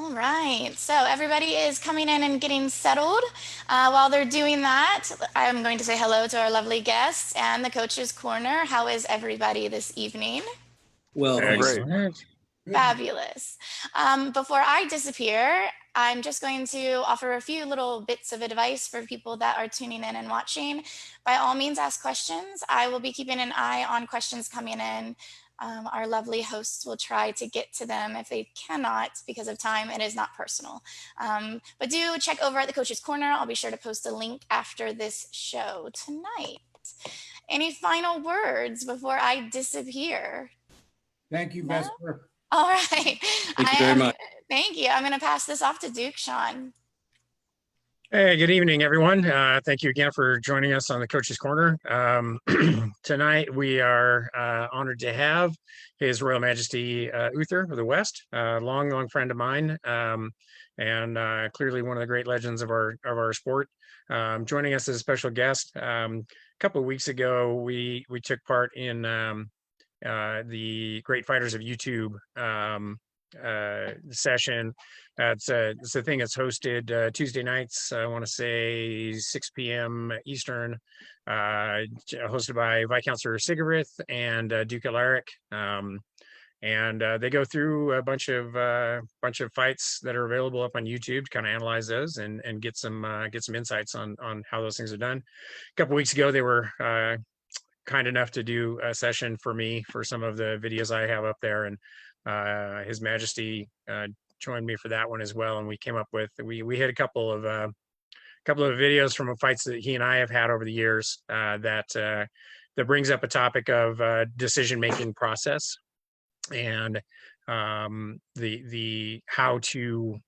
All right, so everybody is coming in and getting settled. While they're doing that, I'm going to say hello to our lovely guests and the Coach's Corner. How is everybody this evening? Well, thanks. Great. Fabulous. Before I disappear, I'm just going to offer a few little bits of advice for people that are tuning in and watching. By all means, ask questions. I will be keeping an eye on questions coming in. Our lovely hosts will try to get to them. If they cannot, because of time, it is not personal. But do check over at the Coach's Corner. I'll be sure to post a link after this show tonight. Any final words before I disappear? Thank you, Vesper. All right. Thank you very much. Thank you. I'm going to pass this off to Duke. Sean. Hey, good evening, everyone. Thank you again for joining us on the Coach's Corner. Tonight, we are honored to have His Royal Majesty Uther of the West, a long friend of mine, and clearly one of the great legends of our sport. Joining us as a special guest. A couple of weeks ago, we took part in the Great Fighters of YouTube session. It's a thing that's hosted Tuesday nights, I want to say 6 p.m. Eastern, hosted by Viscount Sagan and Duke Alaric. And they go through a bunch of fights that are available up on YouTube to kind of analyze those and get some insights on how those things are done. A couple weeks ago, they were kind enough to do a session for me for some of the videos I have up there, and His Majesty joined me for that one as well. And we came up with we had a couple of videos from fights that he and I have had over the years that brings up a topic of decision making process and the how to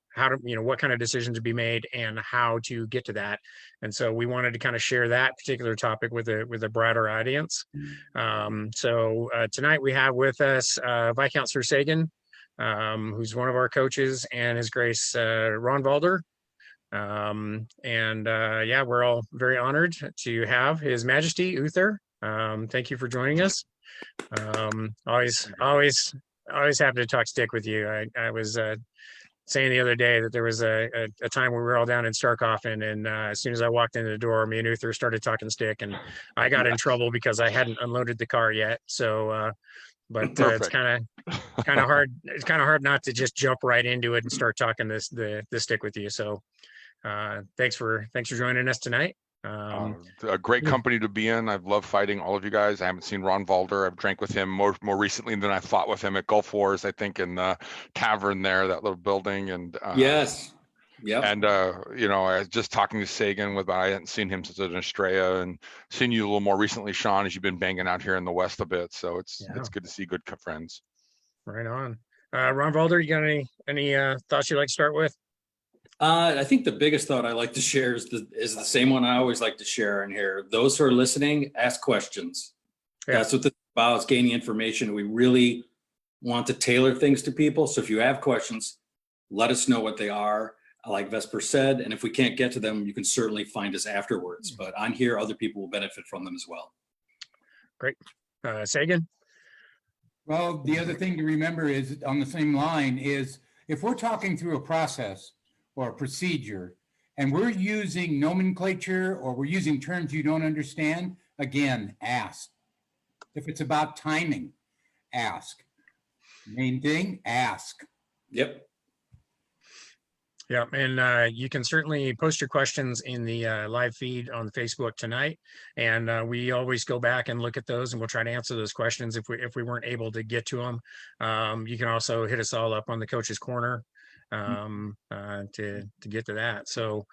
what kind of decisions to be made and how to get to that. And so we wanted to kind of share that particular topic with a broader audience. So tonight we have with us Viscount Sagan, who's one of our coaches, and His Grace Ragnvaldr. Yeah, we're all very honored to have His Majesty Uther. Thank you for joining us. Always happy to talk stick with you. I was saying the other day that there was a time when we were all down in Starkhofen, and as soon as I walked into the door, me and Uther started talking stick, and I got in trouble because I hadn't unloaded the car yet. So, but it's kind of hard. It's kind of hard not to just jump right into it and start talking the stick with you. So, thanks for joining us tonight. A great company to be in. I've loved fighting all of you guys. I haven't seen Ragnvaldr. I've drank with him more recently than I fought with him at Gulf Wars, I think, in the tavern there, that little building. And yes. Yeah. And I was just talking to Sagan I hadn't seen him since Australia, and seen you a little more recently, Sean, as you've been banging out here in the West a bit. So it's good to see good friends. Right on. Ragnvaldr, you got any thoughts you'd like to start with? I think the biggest thought I like to share is the same one I always like to share in here. Those who are listening, ask questions. Yeah. That's what this is about, is gaining information. We really want to tailor things to people. So if you have questions, let us know what they are, like Vesper said. And if we can't get to them, you can certainly find us afterwards. But I'm here, other people will benefit from them as well. Great. Sagan? Well, the other thing to remember is, on the same line, is if we're talking through a process or a procedure, and we're using nomenclature or we're using terms you don't understand, again, ask. If it's about timing, ask. Main thing, ask. Yep. Yeah, and you can certainly post your questions in the live feed on Facebook tonight, and we always go back and look at those, and we'll try to answer those questions if we weren't able to get to them. You can also hit us all up on the Coach's Corner to get to that. So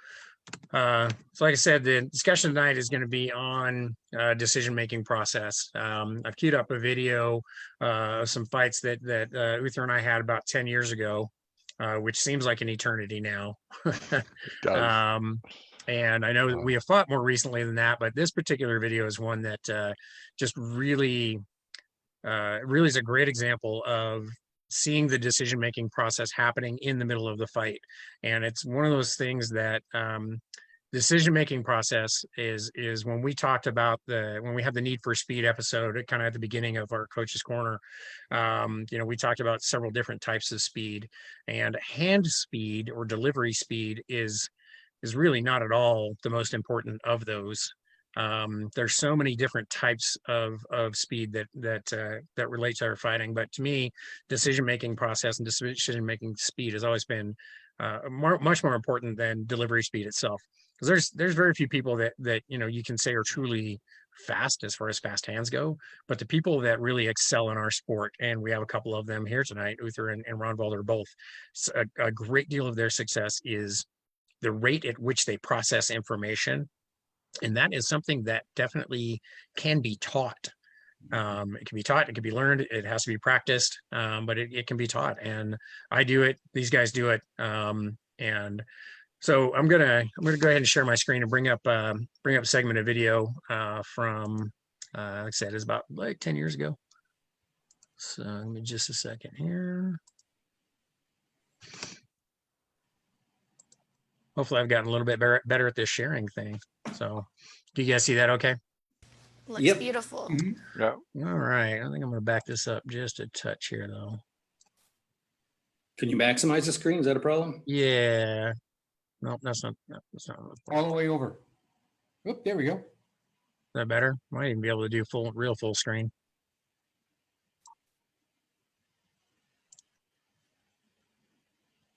like I said, the discussion tonight is going to be on decision-making process. I've queued up a video of some fights that Uther and I had about 10 years ago, which seems like an eternity now. And I know that we have fought more recently than that, but this particular video is one that just really is a great example of seeing the decision-making process happening in the middle of the fight. And it's one of those things that decision-making process is when we talked about when we had the Need for Speed episode, kind of at the beginning of our Coach's Corner, we talked about several different types of speed, and hand speed or delivery speed is really not at all the most important of those. There's so many different types of speed that relate to our fighting, but to me, decision-making process and decision-making speed has always been much more important than delivery speed itself. Because there's very few people that you can say are truly fast as far as fast hands go, but the people that really excel in our sport, and we have a couple of them here tonight, Uther and Ragnvaldr both, a great deal of their success is the rate at which they process information. And that is something that definitely can be taught. It can be taught, it can be learned, it has to be practiced, but it can be taught. And I do it, these guys do it. And so I'm gonna go ahead and share my screen and bring up a segment of video from like I said, it's about like 10 years ago. So give me just a second here. Hopefully I've gotten a little bit better at this sharing thing. So do you guys see that okay? Looks Yep. beautiful. Mm-hmm. Yeah. All right, I think I'm gonna back this up just a touch here though. Can you maximize the screen? Is that a problem? Yeah. Nope, that's not All the way over. Oop, there we go. Is that better? Might even be able to do real full screen.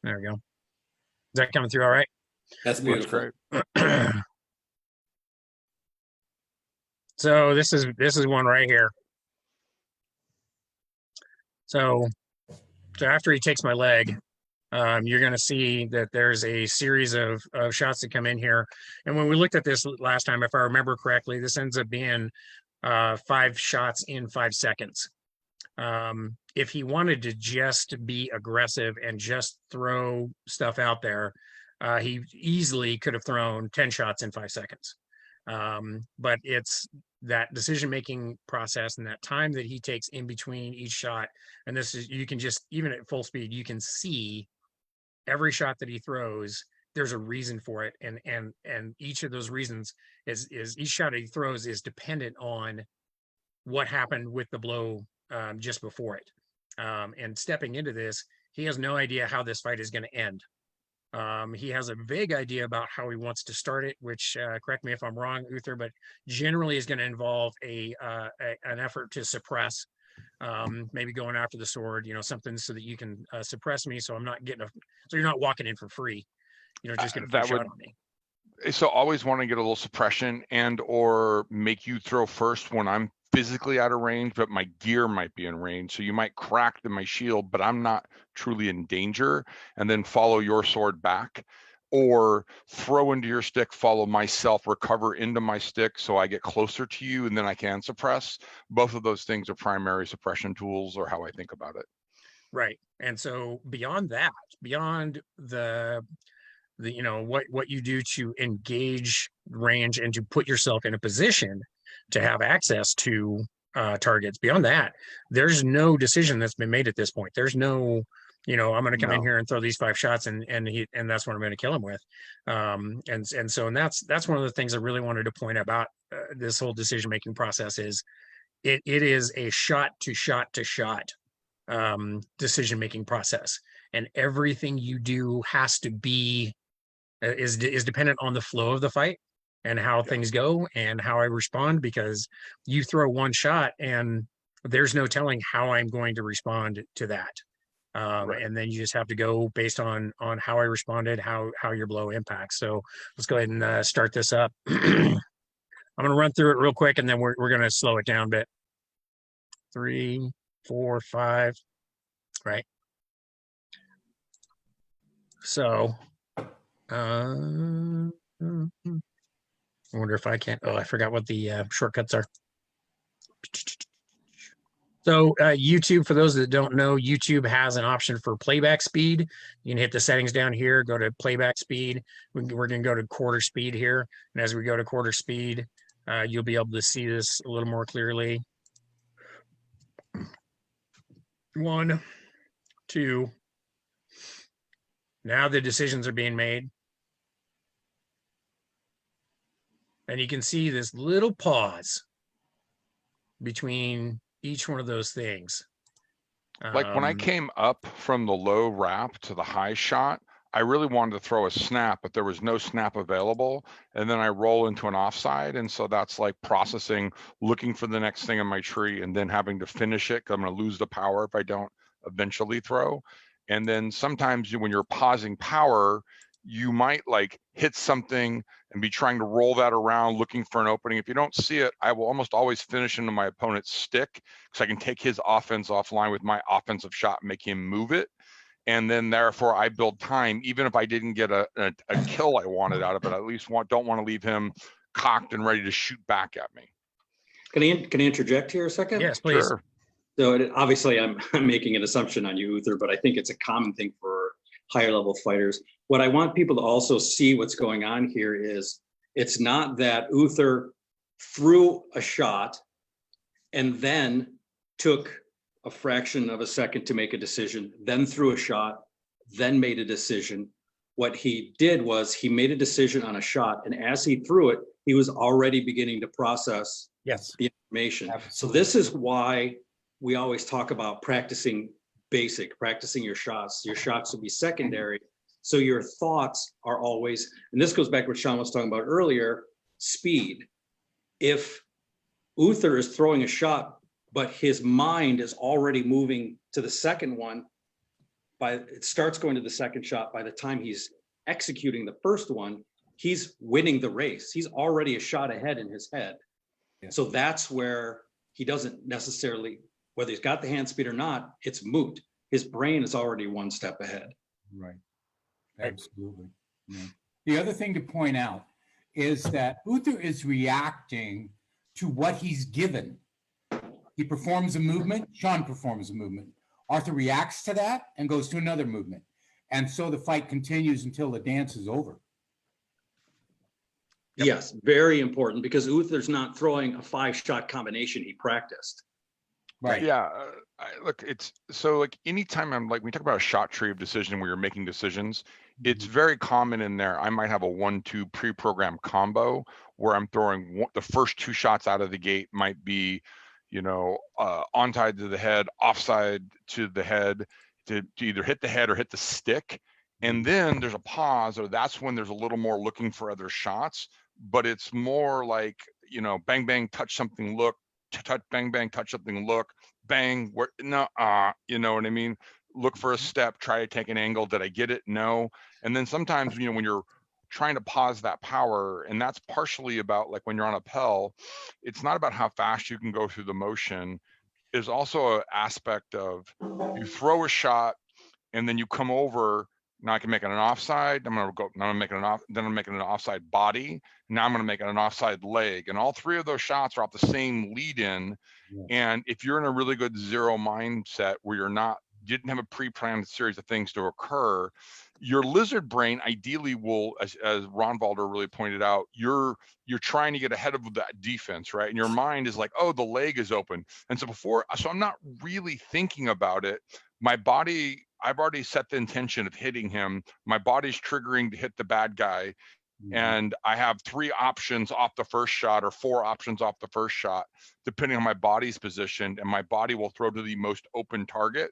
There we go. Is that coming through all right? That's Looks beautiful. great. So this is one right here. So after he takes my leg, you're going to see that there's a series of shots that come in here. And when we looked at this last time, if I remember correctly, this ends up being 5 shots in 5 seconds. If he wanted to just be aggressive and just throw stuff out there, he easily could have thrown 10 shots in 5 seconds. But it's that decision-making process and that time that he takes in between each shot. And this is, you can just, even at full speed, you can see every shot that he throws, there's a reason for it. And each of those reasons is each shot that he throws is dependent on what happened with the blow just before it. And stepping into this, he has no idea how this fight is going to end. He has a vague idea about how he wants to start it, which correct me if I'm wrong, Uther, but generally is going to involve an effort to suppress, maybe going after the sword, something so that you can suppress me, so I'm not so you're not walking in for free, just get a free shot on me. So always want to get a little suppression and or make you throw first when I'm physically out of range, but my gear might be in range. So you might crack my shield, but I'm not truly in danger, and then follow your sword back, or throw into your stick, follow myself, recover into my stick so I get closer to you, and then I can suppress. Both of those things are primary suppression tools, or how I think about it. Right. And so beyond that, beyond the what you do to engage range and to put yourself in a position to have access to targets, beyond that, there's no decision that's been made at this point. There's no, I'm going to come in here and throw these 5 shots and that's what I'm going to kill him with. And that's one of the things I really wanted to point about this whole decision-making process is it is a shot to shot decision-making process, and everything you do has to be is dependent on the flow of the fight and how things go and how I respond, because you throw one shot and there's no telling how I'm going to respond to that. Right. And then you just have to go based on how I responded, how your blow impacts. So let's go ahead and start this up. I'm going to run through it real quick, and then we're going to slow it down a bit. 3, 4, 5, right? So I wonder if I can't. Oh, I forgot what the shortcuts are. So YouTube, for those that don't know, YouTube has an option for playback speed. You can hit the settings down here, go to playback speed. We're going to go to quarter speed here. And as we go to quarter speed, you'll be able to see this a little more clearly. 1, 2. Now the decisions are being made. And you can see this little pause between each one of those things. Like when I Um, came up from the low wrap to the high shot, I really wanted to throw a snap, but there was no snap available. And then I roll into an offside. And so that's like processing, looking for the next thing in my tree and then having to finish it because I'm going to lose the power if I don't eventually throw. And then sometimes when you're pausing power, you might like hit something and be trying to roll that around looking for an opening. If you don't see it, I will almost always finish into my opponent's stick because I can take his offense offline with my offensive shot and make him move it. And then therefore I build time, even if I didn't get a kill I wanted out of it, I at least don't want to leave him cocked and ready to shoot back at me. Can I interject here a second? yes, please. Sure. So obviously I'm making an assumption on you, Uther, but I think it's a common thing for higher level fighters. What I want people to also see what's going on here is it's not that Uther threw a shot and then took a fraction of a second to make a decision, then threw a shot, then made a decision. What he did was he made a decision on a shot, and as he threw it, he was already beginning to process Yes. the information. Absolutely. So this is why we always talk about practicing your shots. Your shots will be secondary. So your thoughts are always, and this goes back to what Sean was talking about earlier, speed. If Uther is throwing a shot, but his mind is already moving to the second one, it starts going to the second shot. By the time he's executing the first one, he's winning the race. He's already a shot ahead in his head. Yeah. So that's where he doesn't necessarily, whether he's got the hand speed or not, it's moot. His brain is already one step ahead. Right. Absolutely. Yeah. The other thing to point out is that Uther is reacting to what he's given. He performs a movement, Sean performs a movement. Arthur reacts to that and goes to another movement. And so the fight continues until the dance is over. Yep. Yes, very important, because Uther's not throwing a 5-shot combination he practiced. Right. Yeah. Look, it's so like anytime I'm like, we talk about a shot tree of decision where you're making decisions, it's very common in there. I might have a 1-2 pre-programmed combo where I'm throwing the first 2 shots out of the gate might be, onside to the head, offside to the head to either hit the head or hit the stick. And then there's a pause, or that's when there's a little more looking for other shots, but it's more like, bang, bang, touch something, look, touch, bang, bang, touch something, look, bang, you know what I mean? Look for a step, try to take an angle. Did I get it? No. And then sometimes, when you're trying to pause that power, and that's partially about like when you're on a Pel, it's not about how fast you can go through the motion. There's also an aspect of you throw a shot and then you come over. Now I can make it an offside. Now I'm making then I'm making an offside body. Now I'm going to make it an offside leg. And all 3 of those shots are off the same lead in. Yeah. And if you're in a really good zero mindset where you didn't have a pre-planned series of things to occur, your lizard brain ideally will, as Ragnvaldr really pointed out, you're trying to get ahead of that defense, right? And your mind is like, oh, the leg is open. And so I'm not really thinking about it. My body, I've already set the intention of hitting him. My body's triggering to hit the bad guy. And I have 3 options off the first shot or 4 options off the first shot, depending on my body's positioned, and my body will throw to the most open target.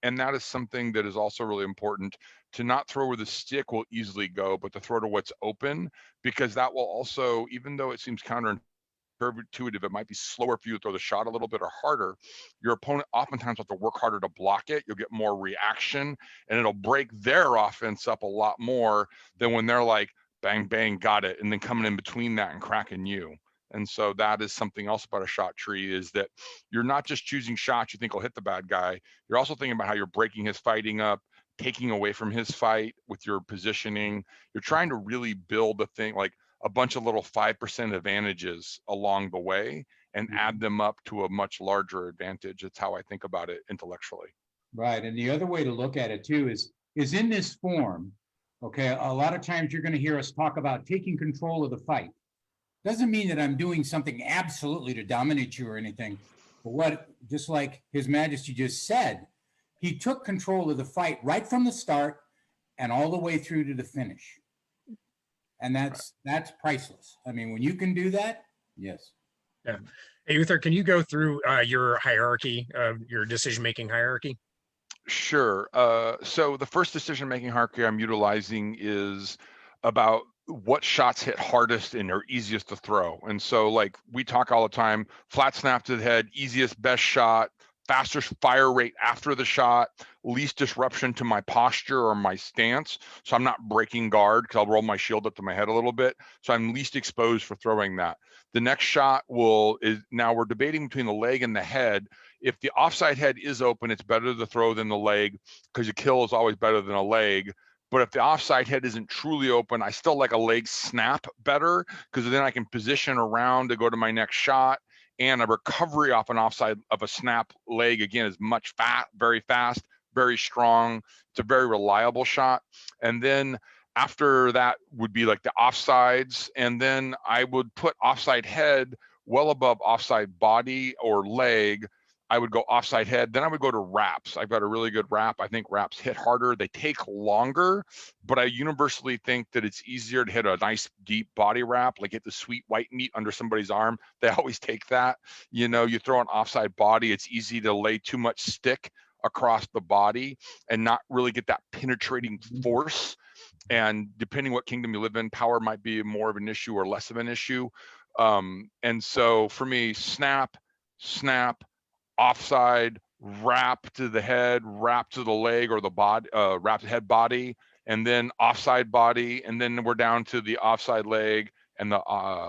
And that is something that is also really important, to not throw where the stick will easily go, but to throw to what's open, because that will also, even though it seems counterintuitive, it might be slower for you to throw the shot a little bit or harder. Your opponent oftentimes have to work harder to block it. You'll get more reaction, and it'll break their offense up a lot more than when they're like, bang, bang, got it, and then coming in between that and cracking you. And so that is something else about a shot tree, is that you're not just choosing shots you think will hit the bad guy. You're also thinking about how you're breaking his fighting up, taking away from his fight with your positioning. You're trying to really build a thing, like a bunch of little 5% advantages along the way, and add them up to a much larger advantage. It's how I think about it intellectually. Right. And the other way to look at it too is in this form, okay, a lot of times you're going to hear us talk about taking control of the fight. Doesn't mean that I'm doing something absolutely to dominate you or anything. But just like His Majesty just said, he took control of the fight right from the start and all the way through to the finish. And that's priceless. I mean, when you can do that, yes. Yeah. Hey, Uther, can you go through your hierarchy, your decision-making hierarchy? Sure. So the first decision-making hierarchy I'm utilizing is about what shots hit hardest and are easiest to throw. And so like we talk all the time, flat snap to the head, easiest, best shot, fastest fire rate after the shot, least disruption to my posture or my stance. So I'm not breaking guard because I'll roll my shield up to my head a little bit. So I'm least exposed for throwing that. The next shot is now we're debating between the leg and the head. If the offside head is open, it's better to throw than the leg because a kill is always better than a leg. But if the offside head isn't truly open, I still like a leg snap better because then I can position around to go to my next shot. And a recovery off an offside of a snap leg, again, is much very fast, very strong. It's a very reliable shot. And then after that would be like the offsides. And then I would put offside head well above offside body or leg. I would go offside head, then I would go to wraps. I've got a really good wrap. I think wraps hit harder. They take longer, but I universally think that it's easier to hit a nice deep body wrap, like hit the sweet white meat under somebody's arm. They always take that. You know, you throw an offside body, it's easy to lay too much stick across the body and not really get that penetrating force. And depending what kingdom you live in, power might be more of an issue or less of an issue. And so for me, snap, offside, wrap to the head, wrap to the leg or the body, wrap to head body, and then offside body, and then we're down to the offside leg and the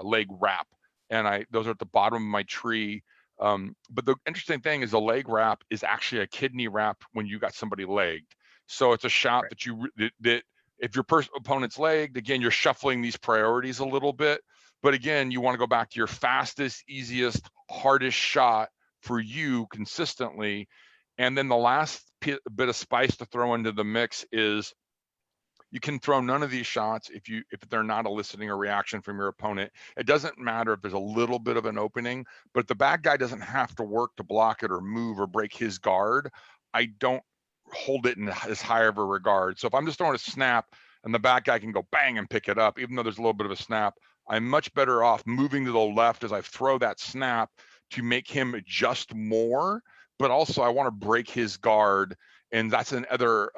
leg wrap. And those are at the bottom of my tree. But the interesting thing is the leg wrap is actually a kidney wrap when you got somebody legged. So it's a shot that if your opponent's legged, again, you're shuffling these priorities a little bit. But again, you want to go back to your fastest, easiest, hardest shot for you consistently. And then the last bit of spice to throw into the mix is you can throw none of these shots if they're not eliciting a reaction from your opponent. It doesn't matter if there's a little bit of an opening, but the bad guy doesn't have to work to block it or move or break his guard. I don't hold it in as high of a regard. So if I'm just throwing a snap and the bad guy can go bang and pick it up, even though there's a little bit of a snap, I'm much better off moving to the left as I throw that snap to make him adjust more, but also I want to break his guard. And that's another,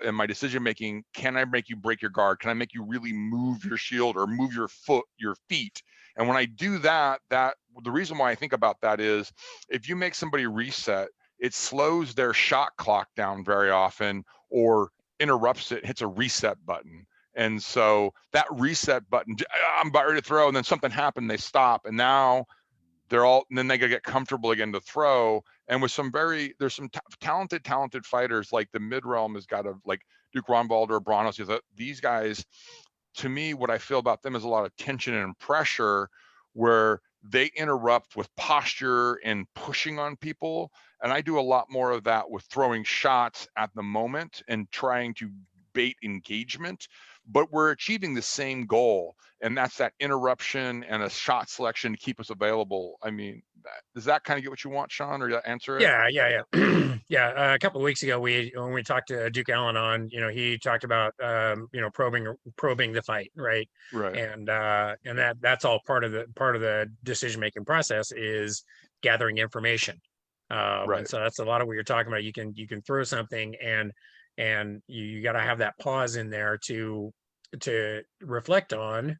in my decision making, can I make you break your guard? Can I make you really move your shield or move your feet? And when I do that, the reason why I think about that is if you make somebody reset, it slows their shot clock down very often or interrupts it, hits a reset button. And so that reset button, I'm about ready to throw, and then something happened, they stop, and now then they gotta get comfortable again to throw. And with there's some talented fighters, like the mid realm has got like Duke Ragnvaldr or Branos. These guys, to me, what I feel about them is a lot of tension and pressure where they interrupt with posture and pushing on people. And I do a lot more of that with throwing shots at the moment and trying to bait engagement, but we're achieving the same goal, and that's that interruption and a shot selection to keep us available. I mean, does that kind of get what you want, Sean, or answer it? Yeah. Yeah. A couple of weeks ago, when we talked to Duke Allen on, he talked about, probing the fight, right? Right. And that's all part of the decision-making process is gathering information. Right. And so that's a lot of what you're talking about. You can throw something and you got to have that pause in there to reflect on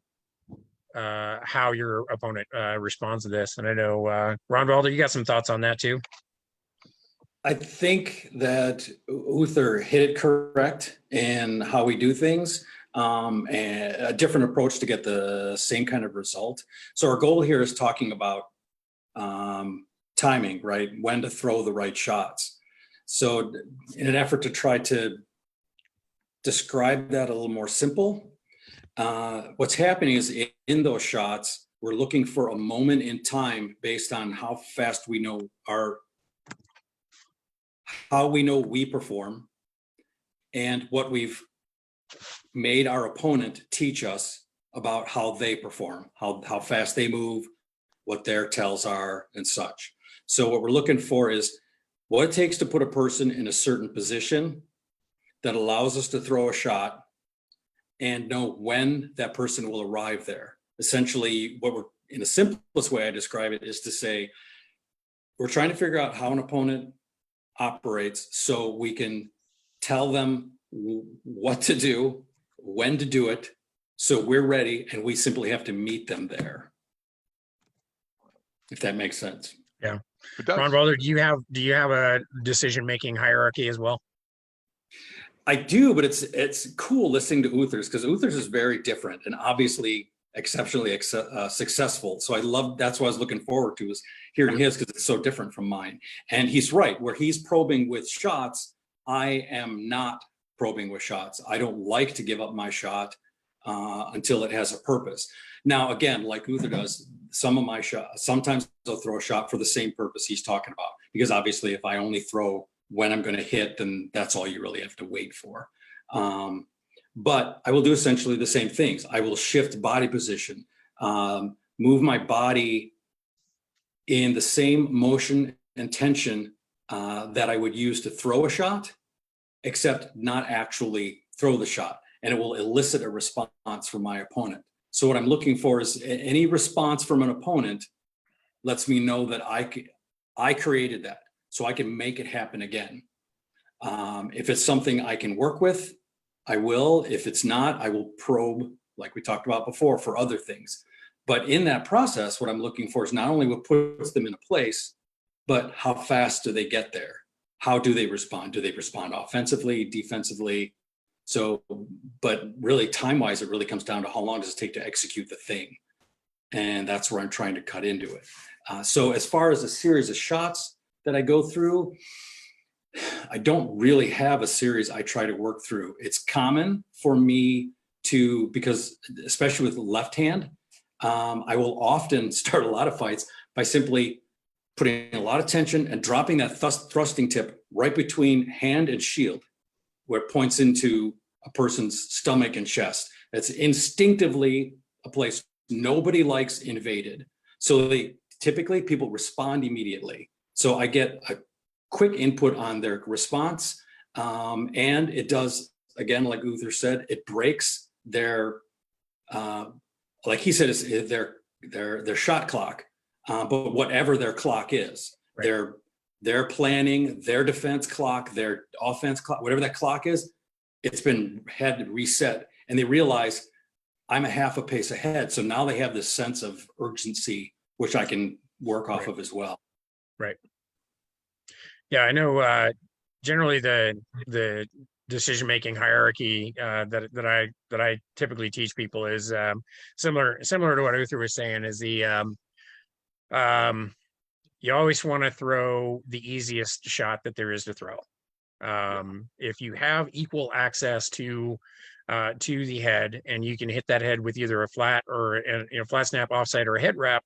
how your opponent responds to this. And I know Ragnvaldr, you got some thoughts on that too. I think that Uther hit it correct in how we do things, and a different approach to get the same kind of result. So our goal here is talking about timing, right? When to throw the right shots. So in an effort to try to describe that a little more simple, what's happening is in those shots, we're looking for a moment in time based on how fast we know we perform and what we've made our opponent teach us about how they perform, how fast they move, what their tells are and such. So what we're looking for is what it takes to put a person in a certain position that allows us to throw a shot and know when that person will arrive there. Essentially, what we're, in the simplest way I describe it, is to say, we're trying to figure out how an opponent operates so we can tell them what to do, when to do it, so we're ready, and we simply have to meet them there. If that makes sense. Yeah. It does. Ragnvaldr, do you have a decision-making hierarchy as well? I do, but it's cool listening to Uther's, because Uther's is very different and obviously exceptionally successful. So that's what I was looking forward to, is hearing his, because it's so different from mine. And he's right, where he's probing with shots, I am not probing with shots. I don't like to give up my shot until it has a purpose. Now, again, like Uther does, some of my shots, sometimes I'll throw a shot for the same purpose he's talking about, because obviously if I only throw when I'm going to hit, then that's all you really have to wait for. But I will do essentially the same things. I will shift body position, move my body in the same motion and tension that I would use to throw a shot, except not actually throw the shot. And it will elicit a response from my opponent. So what I'm looking for is any response from an opponent lets me know that I created that, so I can make it happen again. If it's something I can work with, I will. If it's not, I will probe, like we talked about before, for other things. But in that process, what I'm looking for is not only what puts them in a place, but how fast do they get there? How do they respond? Do they respond offensively, defensively? So, but really time-wise, it really comes down to how long does it take to execute the thing? And that's where I'm trying to cut into it. So as far as a series of shots that I go through, I don't really have a series I try to work through. It's common for me to, because especially with left hand, I will often start a lot of fights by simply putting a lot of tension and dropping that thrusting tip right between hand and shield, where it points into a person's stomach and chest. That's instinctively a place nobody likes invaded. So typically people respond immediately. So I get a quick input on their response. And it does, again, like Uther said, it breaks their, like he said, it's their shot clock, but whatever their clock is, right. Their planning, their defense clock, their offense clock, whatever that clock is, it's been had to reset, and they realize I'm a half a pace ahead. So now they have this sense of urgency, which I can work off of as well. Right. Yeah, I know. Generally, the decision-making hierarchy that I typically teach people is similar to what Uther was saying. Is you always want to throw the easiest shot that there is to throw. If you have equal access to the head, and you can hit that head with either a flat or a flat snap, offside, or a head wrap,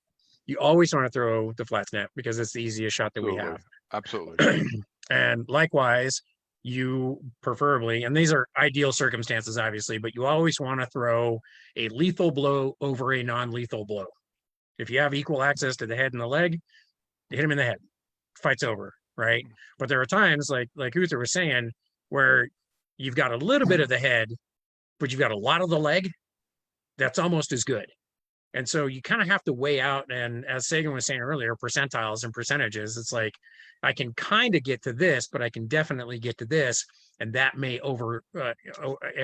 you always want to throw the flat snap, because it's the easiest shot that we have. Absolutely. And likewise, you preferably, and these are ideal circumstances, obviously, but you always want to throw a lethal blow over a non-lethal blow. If you have equal access to the head and the leg, you hit him in the head, fight's over, right? But there are times, like Uther was saying, where you've got a little bit of the head, but you've got a lot of the leg. That's almost as good. And so you kind of have to weigh out, and as Sagan was saying earlier, percentiles and percentages. It's like, I can kind of get to this, but I can definitely get to this, and that may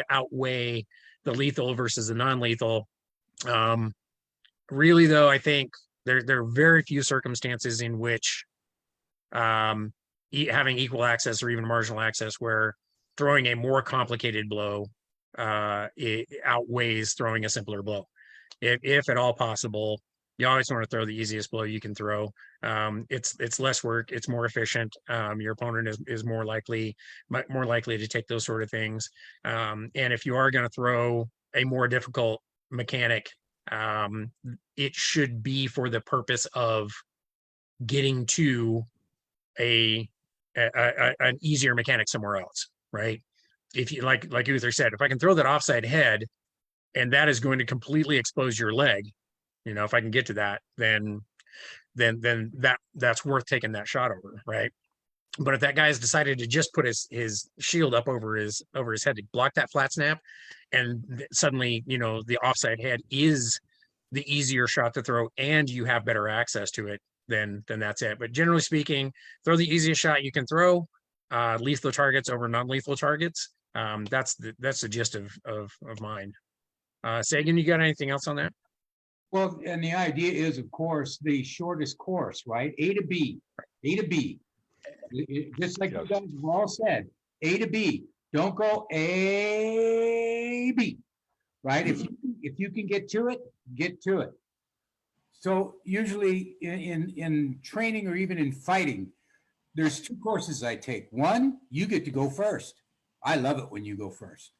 outweigh the lethal versus the non-lethal. Really, though, I think there are very few circumstances in which having equal access or even marginal access where throwing a more complicated blow it outweighs throwing a simpler blow. If at all possible, you always want to throw the easiest blow you can throw. It's less work, it's more efficient. Your opponent is more likely to take those sort of things. And if you are going to throw a more difficult mechanic, it should be for the purpose of getting to an easier mechanic somewhere else, right? If you like Uther said, if I can throw that offside head, and that is going to completely expose your leg, if I can get to that, then that's worth taking that shot over, right? But if that guy's decided to just put his shield up over his head to block that flat snap, and suddenly, you know, the offside head is the easier shot to throw and you have better access to it, then that's it. But generally speaking, throw the easiest shot you can throw, lethal targets over non-lethal targets. That's the gist of mine. Sagan, you got anything else on that? Well, and the idea is, of course, the shortest course, right? A to B, A to B. Just like you guys have all said, A to B. Don't go A, B, right? If you can get to it, get to it. So usually in training or even in fighting, there's two courses I take. One, you get to go first. I love it when you go first,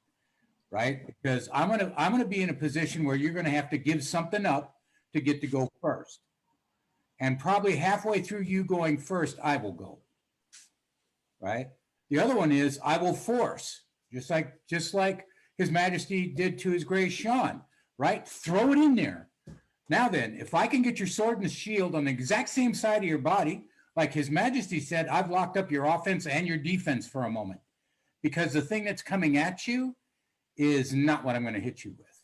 right? Because I'm gonna be in a position where you're gonna have to give something up to get to go first. And probably halfway through you going first, I will go. Right? The other one is I will force, just like His Majesty did to His Grace Sean, right? Throw it in there. Now then, if I can get your sword and shield on the exact same side of your body, like His Majesty said, I've locked up your offense and your defense for a moment, because the thing that's coming at you is not what I'm going to hit you with.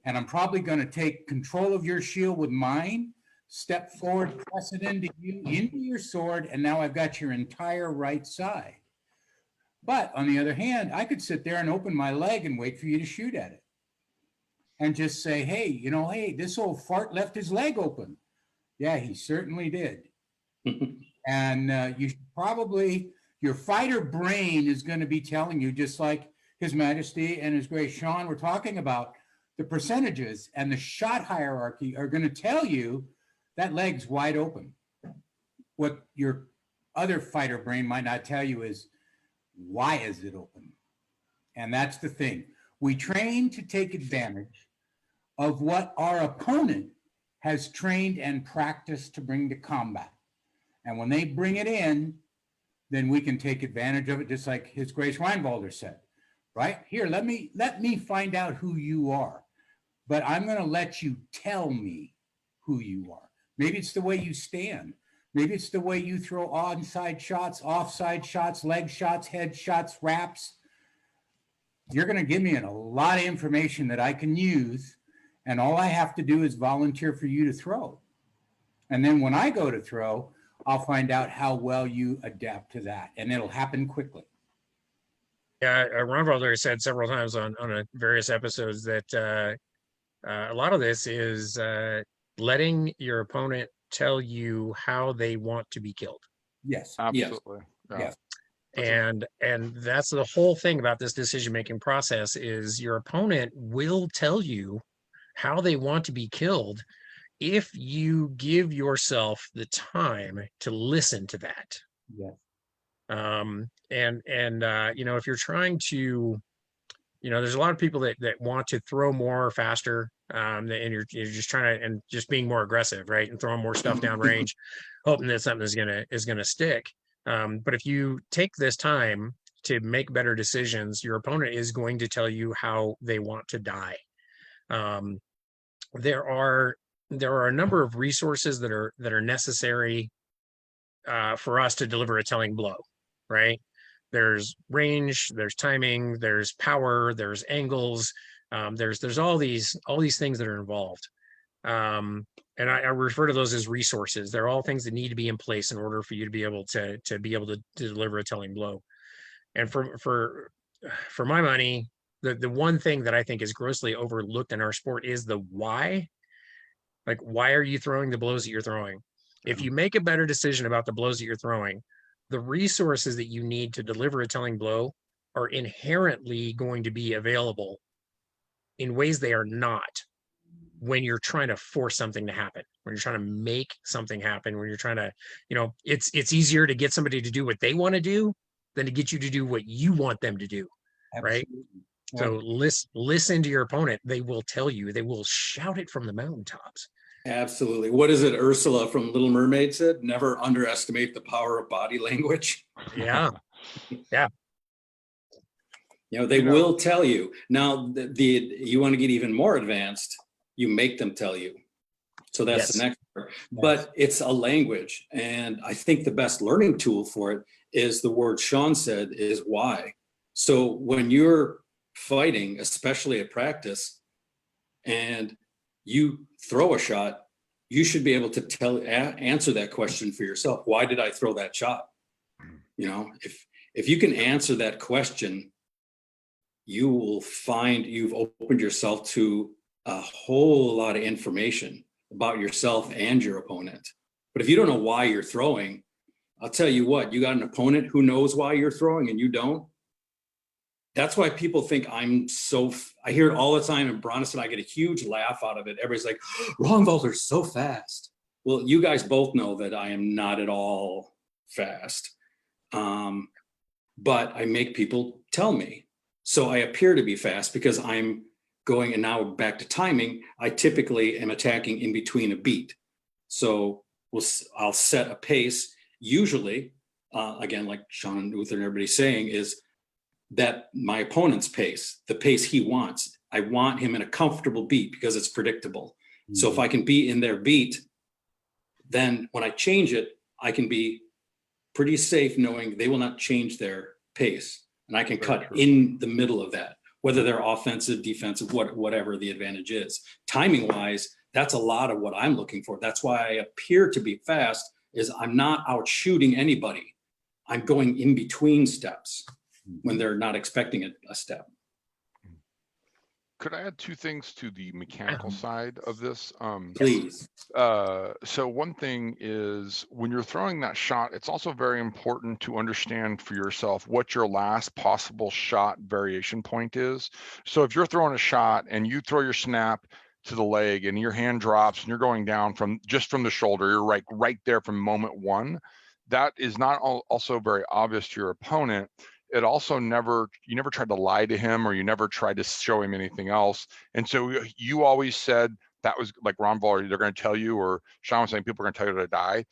And I'm probably going to take control of your shield with mine, step forward, press it into your sword, and now I've got your entire right side. But on the other hand, I could sit there and open my leg and wait for you to shoot at it. And just say, hey, hey, this old fart left his leg open. Yeah, he certainly did. And you probably, your fighter brain is going to be telling you, just like His Majesty and His Grace Sean were talking about, the percentages and the shot hierarchy are going to tell you that leg's wide open. What your other fighter brain might not tell you is, why is it open? And that's the thing. We train to take advantage of what our opponent has trained and practiced to bring to combat. And when they bring it in, then we can take advantage of it, just like His Grace Ragnvaldr said, right? Here, let me find out who you are, but I'm going to let you tell me who you are. Maybe it's the way you stand. Maybe it's the way you throw onside shots, offside shots, leg shots, head shots, wraps. You're going to give me a lot of information that I can use, and all I have to do is volunteer for you to throw. And then when I go to throw, I'll find out how well you adapt to that, and it'll happen quickly. Yeah, Ragnvaldr said several times on various episodes that a lot of this is letting your opponent tell you how they want to be killed. Yes. Absolutely. Yes. And that's the whole thing about this decision-making process, is your opponent will tell you how they want to be killed if you give yourself the time to listen to that. Yes. If you're trying to, there's a lot of people that want to throw more faster, and you're just trying to, and just being more aggressive, right, and throwing more stuff down range, hoping that something is gonna stick. But if you take this time to make better decisions, your opponent is going to tell you how they want to die. There are a number of resources that are necessary for us to deliver a telling blow, right? There's range, there's timing, there's power, there's angles, there's all these things that are involved. And I refer to those as resources. They're all things that need to be in place in order for you to be able to deliver a telling blow. And for my money, the one thing that I think is grossly overlooked in our sport is the why. Like, why are you throwing the blows that you're throwing? If you make a better decision about the blows that you're throwing, the resources that you need to deliver a telling blow are inherently going to be available in ways they are not when you're trying to force something to happen, when you're trying to make something happen, when you're trying to, it's easier to get somebody to do what they want to do than to get you to do what you want them to do. Right? Absolutely. So listen to your opponent. They will tell you, they will shout it from the mountaintops. Absolutely. What is it Ursula from Little Mermaid said? Never underestimate the power of body language. Yeah. Yeah. They will tell you. Now, you want to get even more advanced, you make them tell you. So that's the next part. But it's a language. And I think the best learning tool for it is the word Sean said is why. So when you're fighting, especially at practice, and you throw a shot, you should be able to answer that question for yourself. Why did I throw that shot? You know, if you can answer that question, you will find you've opened yourself to a whole lot of information about yourself and your opponent. But if you don't know why you're throwing, I'll tell you what, you got an opponent who knows why you're throwing and you don't. That's why people think I hear it all the time in Bronson. I get a huge laugh out of it. Everybody's like, Ragnvaldr's so fast. Well, you guys both know that I am not at all fast. But I make people tell me. So I appear to be fast because I'm going, and now back to timing, I typically am attacking in between a beat. So I'll set a pace, usually, again, like Sean Uther and everybody's saying, is that my opponent's pace, the pace he wants. I want him in a comfortable beat because it's predictable. Mm-hmm. So if I can be in their beat, then when I change it, I can be pretty safe knowing they will not change their pace. And I can cut in the middle of that, whether they're offensive, defensive, whatever the advantage is. Timing wise, that's a lot of what I'm looking for. That's why I appear to be fast, is I'm not out shooting anybody. I'm going in between steps when they're not expecting a step. Could I add two things to the mechanical side of this? Please. So one thing is, when you're throwing that shot, it's also very important to understand for yourself what your last possible shot variation point is. So if you're throwing a shot and you throw your snap to the leg and your hand drops and you're going down from the shoulder, you're right there from moment one, that is not also very obvious to your opponent. It also you never tried to lie to him, or you never tried to show him anything else. And so you always said that was like Ragnvaldr, they're going to tell you, or Sean was saying people are going to tell you to die.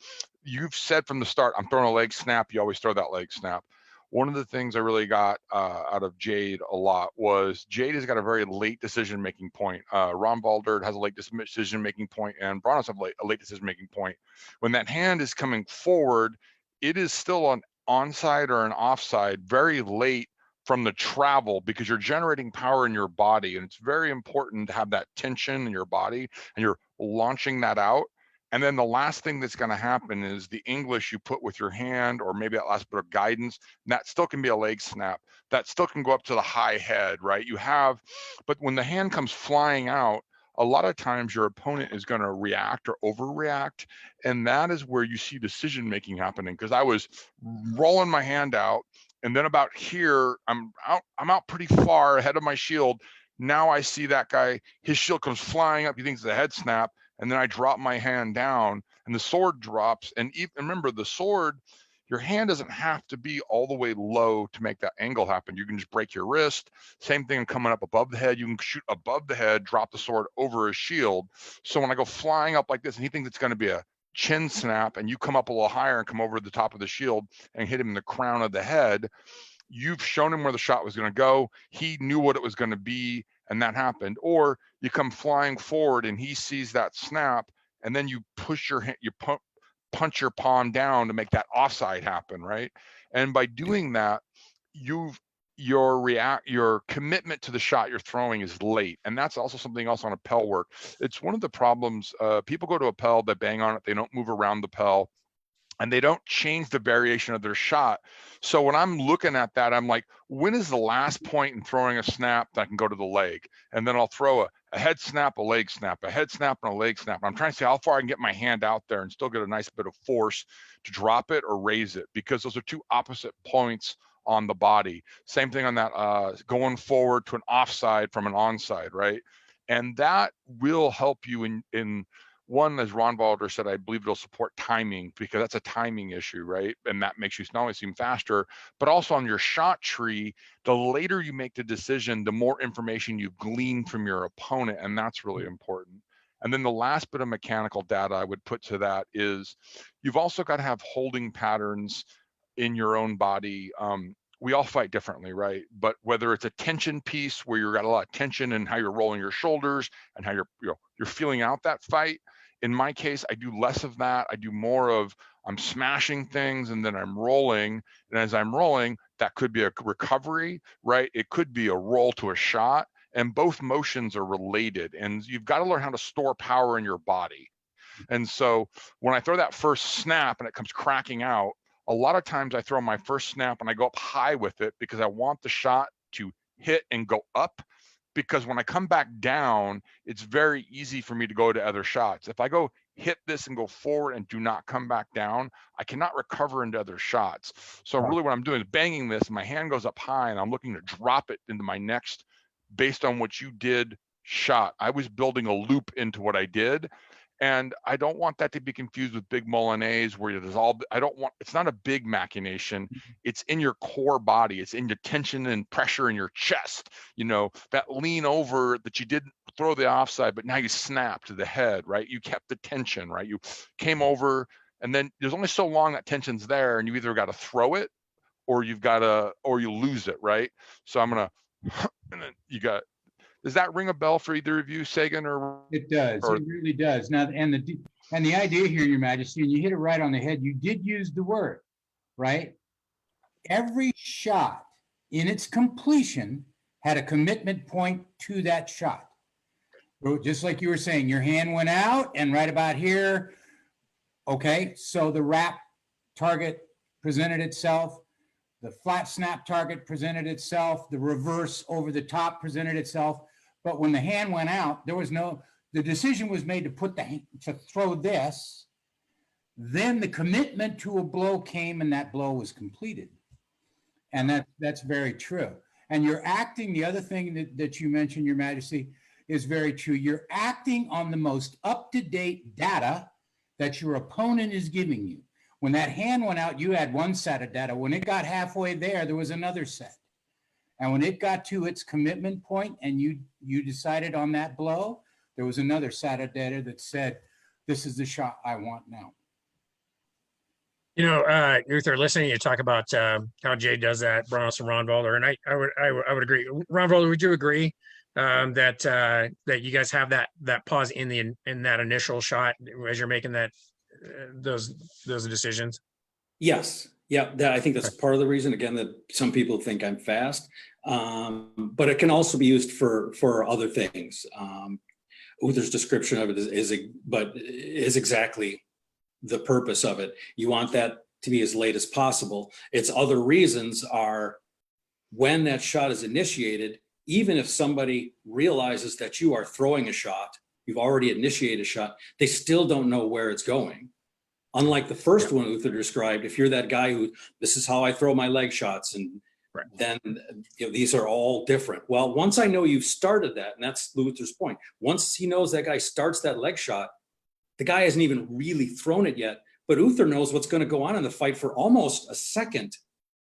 You've said from the start, I'm throwing a leg snap. You always throw that leg snap. One of the things I really got out of Jade a lot was Jade has got a very late decision-making point. Ragnvaldr has a late decision-making point, and Branos have a late decision-making point. When that hand is coming forward, it is still an onside or an offside very late from the travel, because you're generating power in your body, and it's very important to have that tension in your body, and you're launching that out. And then the last thing that's going to happen is the English you put with your hand, or maybe that last bit of guidance, and that still can be a leg snap. That still can go up to the high head, right? But when the hand comes flying out, a lot of times your opponent is going to react or overreact. And that is where you see decision-making happening. Because I was rolling my hand out, and then about here, I'm out pretty far ahead of my shield. Now I see that guy, his shield comes flying up. He thinks it's a head snap. And then I drop my hand down and the sword drops. And remember, the sword, your hand doesn't have to be all the way low to make that angle happen. You can just break your wrist. Same thing coming up above the head. You can shoot above the head, drop the sword over his shield. So when I go flying up like this and he thinks it's going to be a chin snap, and you come up a little higher and come over the top of the shield and hit him in the crown of the head, you've shown him where the shot was going to go. He knew what it was going to be, and that happened. Or you come flying forward and he sees that snap, and then you push your hand, punch your palm down to make that offside happen, right? And by doing that, your commitment to the shot you're throwing is late. And that's also something else on appel work. It's one of the problems. People go to appel, they bang on it, they don't move around the appel, and they don't change the variation of their shot. So when I'm looking at that, I'm like, when is the last point in throwing a snap that I can go to the leg? And then I'll throw a head snap, a leg snap, a head snap, and a leg snap. And I'm trying to see how far I can get my hand out there and still get a nice bit of force to drop it or raise it, because those are two opposite points on the body. Same thing on that, going forward to an offside from an onside, right? And that will help you in one, as Ragnvaldr said, I believe it'll support timing, because that's a timing issue, right? And that makes you not only seem faster, but also on your shot tree, the later you make the decision, the more information you glean from your opponent, and that's really important. And then the last bit of mechanical data I would put to that is you've also got to have holding patterns in your own body. We all fight differently, right? But whether it's a tension piece where you've got a lot of tension in how you're rolling your shoulders and how you're feeling out that fight, In my case, I do less of that. I do more of I'm smashing things and then I'm rolling. And as I'm rolling, that could be a recovery, right? It could be a roll to a shot. And both motions are related. And you've got to learn how to store power in your body. And so when I throw that first snap and it comes cracking out, a lot of times I throw my first snap and I go up high with it because I want the shot to hit and go up. Because when I come back down, it's very easy for me to go to other shots. If I go hit this and go forward and do not come back down, I cannot recover into other shots. So really what I'm doing is banging this, my hand goes up high and I'm looking to drop it into my next, based on what you did, shot. I was building a loop into what I did. And I don't want that to be confused with big Molinets where there's all, I don't want, it's not a big machination. It's in your core body. It's in your tension and pressure in your chest, you know, that lean over that you didn't throw the offside, but now you snapped to the head, right? You kept the tension, right? You came over and then there's only so long that tension's there and you either got to throw it or you've got to, or you lose it, right? So I'm going to, and then you got, does that ring a bell for either of you, Sagan or? It does. It really does. Now, and the idea here, Your Majesty, and you hit it right on the head. You did use the word, right? Every shot in its completion had a commitment point to that shot. So just like you were saying, your hand went out and right about here. Okay, so the wrap target presented itself. The flat snap target presented itself. The reverse over the top presented itself. But when the hand went out, there was no, the decision was made to put to throw this. Then the commitment to a blow came and that blow was completed. And that's very true. And you're acting, the other thing that you mentioned, Your Majesty, is very true. You're acting on the most up-to-date data that your opponent is giving you. When that hand went out, you had one set of data. When it got halfway there was another set. And when it got to its commitment point and you decided on that blow, there was another set of data that said, this is the shot I want now. You know, Uther, listening to you talk about how Jay does that, Bronos and Ragnvaldr, and I would agree. Ragnvaldr, would you agree that you guys have that pause in that initial shot as you're making that those decisions? Yes. Yeah, I think that's part of the reason, again, that some people think I'm fast, but it can also be used for other things. Uther's description of it is exactly the purpose of it. You want that to be as late as possible. Its other reasons are when that shot is initiated, even if somebody realizes that you are throwing a shot, you've already initiated a shot, they still don't know where it's going. Unlike the first one Uther described, if you're that guy who, this is how I throw my leg shots, and then these are all different. Well, once I know you've started that, and that's Uther's point, once he knows that guy starts that leg shot, the guy hasn't even really thrown it yet, but Uther knows what's going to go on in the fight for almost a second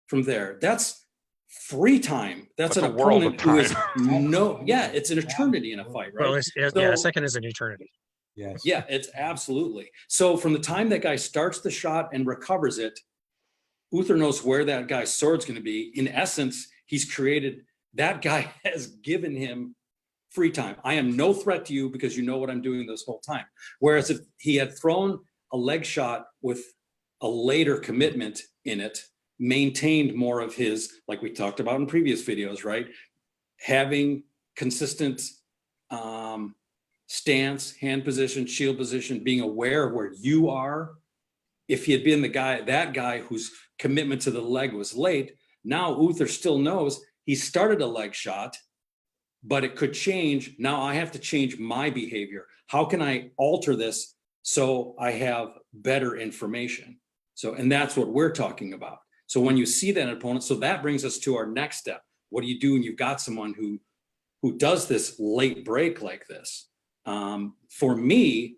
from there. That's free time. That's an opponent who is it's an eternity in a fight, right? Well, a second is an eternity. Yes. Yeah, it's absolutely. So from the time that guy starts the shot and recovers it, Uther knows where that guy's sword's going to be. In essence, he's created, that guy has given him free time. I am no threat to you because you know what I'm doing this whole time. Whereas if he had thrown a leg shot with a later commitment in it, maintained more of his, like we talked about in previous videos, right? Having consistent stance, hand position, shield position, being aware of where you are. If he had been that guy whose commitment to the leg was late, now Uther still knows he started a leg shot, but it could change. Now I have to change my behavior. How can I alter this so I have better information? So, and that's what we're talking about. So when you see that opponent, so that brings us to our next step. What do you do when you've got someone who does this late break like this? For me,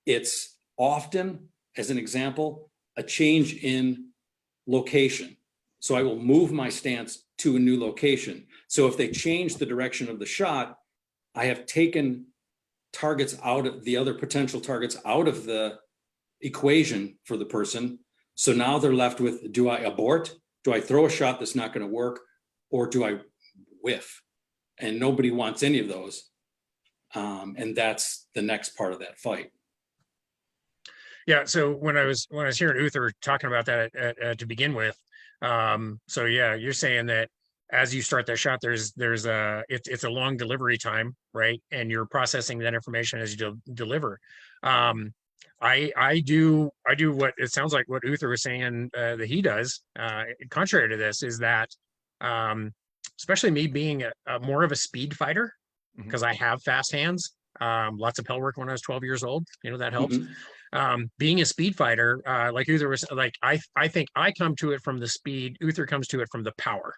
it's often, as an example, a change in location. So I will move my stance to a new location. So if they change the direction of the shot, I have taken targets out of the other potential targets out of the equation for the person. So now they're left with, do I abort? Do I throw a shot that's not going to work? Or do I whiff? And nobody wants any of those. And that's the next part of that fight. Yeah. So when I was hearing Uther talking about that to begin with, so yeah, you're saying that as you start that shot, there's it's a long delivery time, right? And you're processing that information as you deliver. I do what it sounds like what Uther was saying that he does. Contrary to this, is that especially me being a more of a speed fighter, because I have fast hands. Lots of Pell work when I was 12 years old. You know, that helps. Being a speed fighter, like Uther was like, I think I come to it from the speed. Uther comes to it from the power,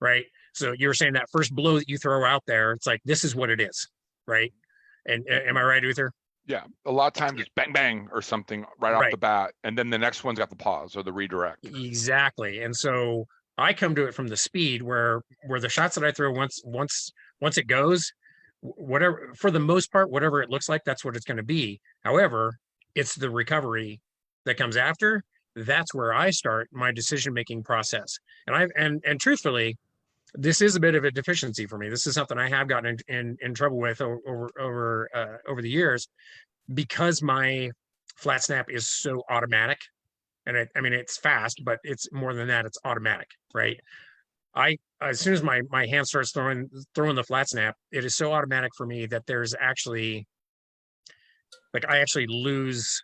right? So you were saying that first blow that you throw out there, it's like, this is what it is, right? And am I right, Uther? Yeah, a lot of times it's bang bang or something right off the bat, and then the next one's got the pause or the redirect. Exactly. And so I come to it from the speed where the shots that I throw once it goes, whatever, for the most part, whatever it looks like, that's what it's going to be. However, it's the recovery that comes after. That's where I start my decision-making process. And truthfully, this is a bit of a deficiency for me. This is something I have gotten in trouble with over the years, because my flat snap is so automatic. And I mean, it's fast, but it's more than that. It's automatic, right? As soon as my hand starts throwing the flat snap, it is so automatic for me that there's actually, like, I actually lose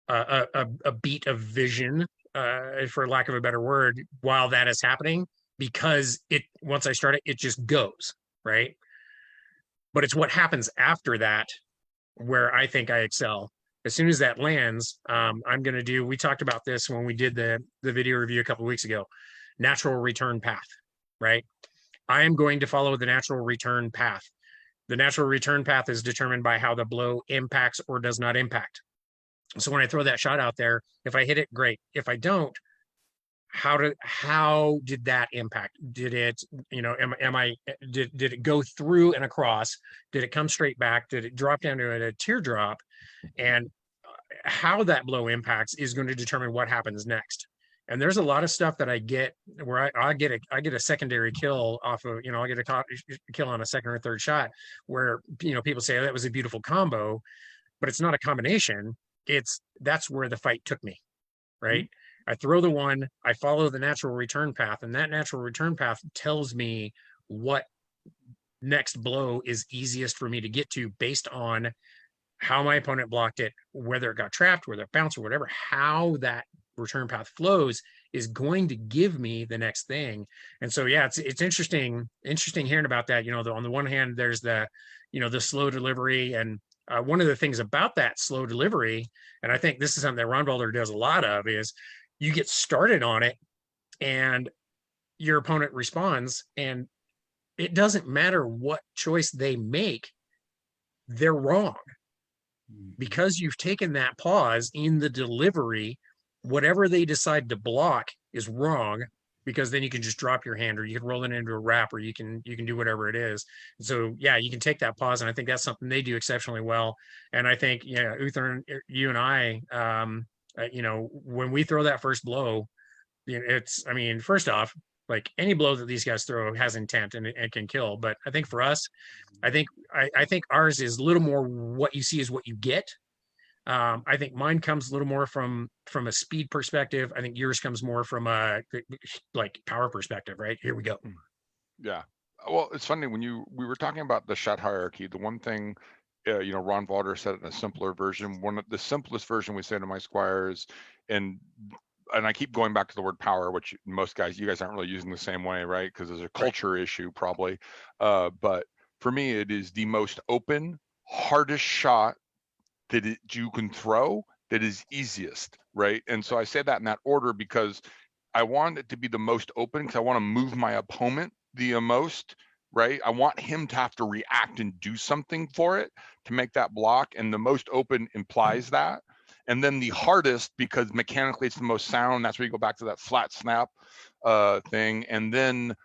a beat of vision, for lack of a better word, while that is happening, because once I start it, it just goes, right? But it's what happens after that where I think I excel. As soon as that lands, I'm going to do, we talked about this when we did the video review a couple of weeks ago, natural return path, right? I am going to follow the natural return path. The natural return path is determined by how the blow impacts or does not impact. So when I throw that shot out there, if I hit it, great. If I don't, how did that impact? Did it, you know, did it go through and across? Did it come straight back? Did it drop down to a teardrop? And how that blow impacts is going to determine what happens next. And there's a lot of stuff that I get where I get a secondary kill off of, you know, I get a kill on a second or third shot where, you know, people say, oh, that was a beautiful combo, but it's not a combination. That's where the fight took me, right? I throw the one, I follow the natural return path, and that natural return path tells me what next blow is easiest for me to get to based on how my opponent blocked it, whether it got trapped, whether it bounced or whatever. How that return path flows is going to give me the next thing. And so, yeah, it's interesting hearing about that. You know, on the one hand, there's the slow delivery, and one of the things about that slow delivery, and I think this is something that Ragnvaldr does a lot of, is you get started on it and your opponent responds, and it doesn't matter what choice they make, they're wrong. Because you've taken that pause in the delivery, whatever they decide to block is wrong, because then you can just drop your hand, or you can roll it into a wrap, or you can do whatever it is. So yeah, you can take that pause, and I think that's something they do exceptionally well. And I think, yeah, Uther, you and I, you know, when we throw that first blow, it's, I mean, first off, like, any blow that these guys throw has intent and it can kill. But I think for us, I think ours is a little more what you see is what you get. I think mine comes a little more from a speed perspective. I think yours comes more from a like power perspective, right? Here we go. Yeah. Well, it's funny when we were talking about the shot hierarchy. The one thing, you know, Ragnvaldr said it in a simpler version. One of the simplest version we say to my squires, and I keep going back to the word power, which you guys aren't really using the same way, right? Because there's a culture issue probably. But for me, it is the most open, hardest shot that you can throw that is easiest, right? And so I say that in that order because I want it to be the most open, because I want to move my opponent the most, right? I want him to have to react and do something for it to make that block. And the most open implies that. And then the hardest, because mechanically it's the most sound. That's where you go back to that flat snap thing. And then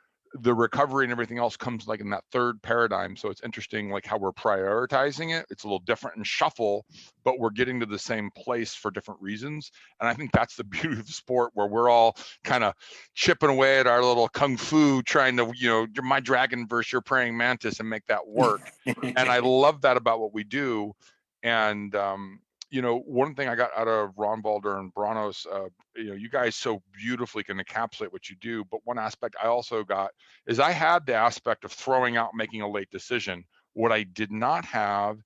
the recovery and everything else comes like in that third paradigm. So it's interesting, like how we're prioritizing it. It's a little different and shuffle, but we're getting to the same place for different reasons. And I think that's the beauty of the sport, where we're all kind of chipping away at our little kung fu, trying to, you know, my dragon versus your praying mantis and make that work. And I love that about what we do. And you know, one thing I got out of Ragnvaldr and Branos, you know, you guys so beautifully can encapsulate what you do. But one aspect I also got is I had the aspect of throwing out, making a late decision. What I did not have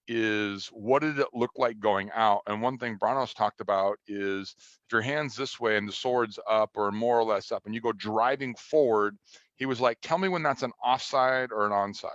is what did it look like going out? And one thing Branos talked about is if your hand's this way and the sword's up or more or less up and you go driving forward, he was like, tell me when that's an offside or an onside.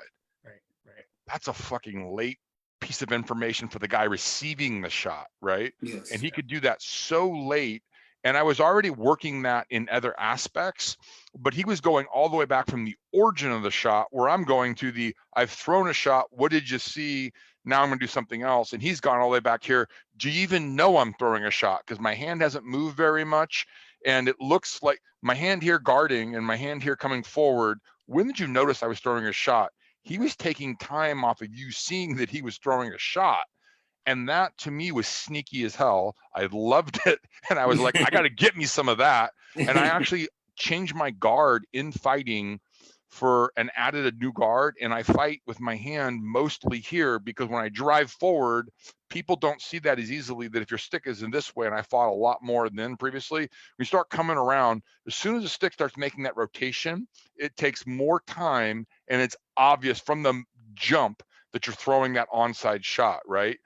Right, right. That's a fucking late piece of information for the guy receiving the shot, right? Yes. And he could do that so late. And I was already working that in other aspects, but he was going all the way back from the origin of the shot where I'm going to the, I've thrown a shot. What did you see? Now I'm going to do something else. And he's gone all the way back here. Do you even know I'm throwing a shot? Because my hand hasn't moved very much. And it looks like my hand here guarding and my hand here coming forward. When did you notice I was throwing a shot? He was taking time off of you seeing that he was throwing a shot. And that to me was sneaky as hell. I loved it. And I was like, I got to get me some of that. And I actually changed my guard in fighting and added a new guard. And I fight with my hand mostly here because when I drive forward, people don't see that as easily that if your stick is in this way, and I fought a lot more than previously, we start coming around. As soon as the stick starts making that rotation, it takes more time and it's obvious from the jump that you're throwing that onside shot, right?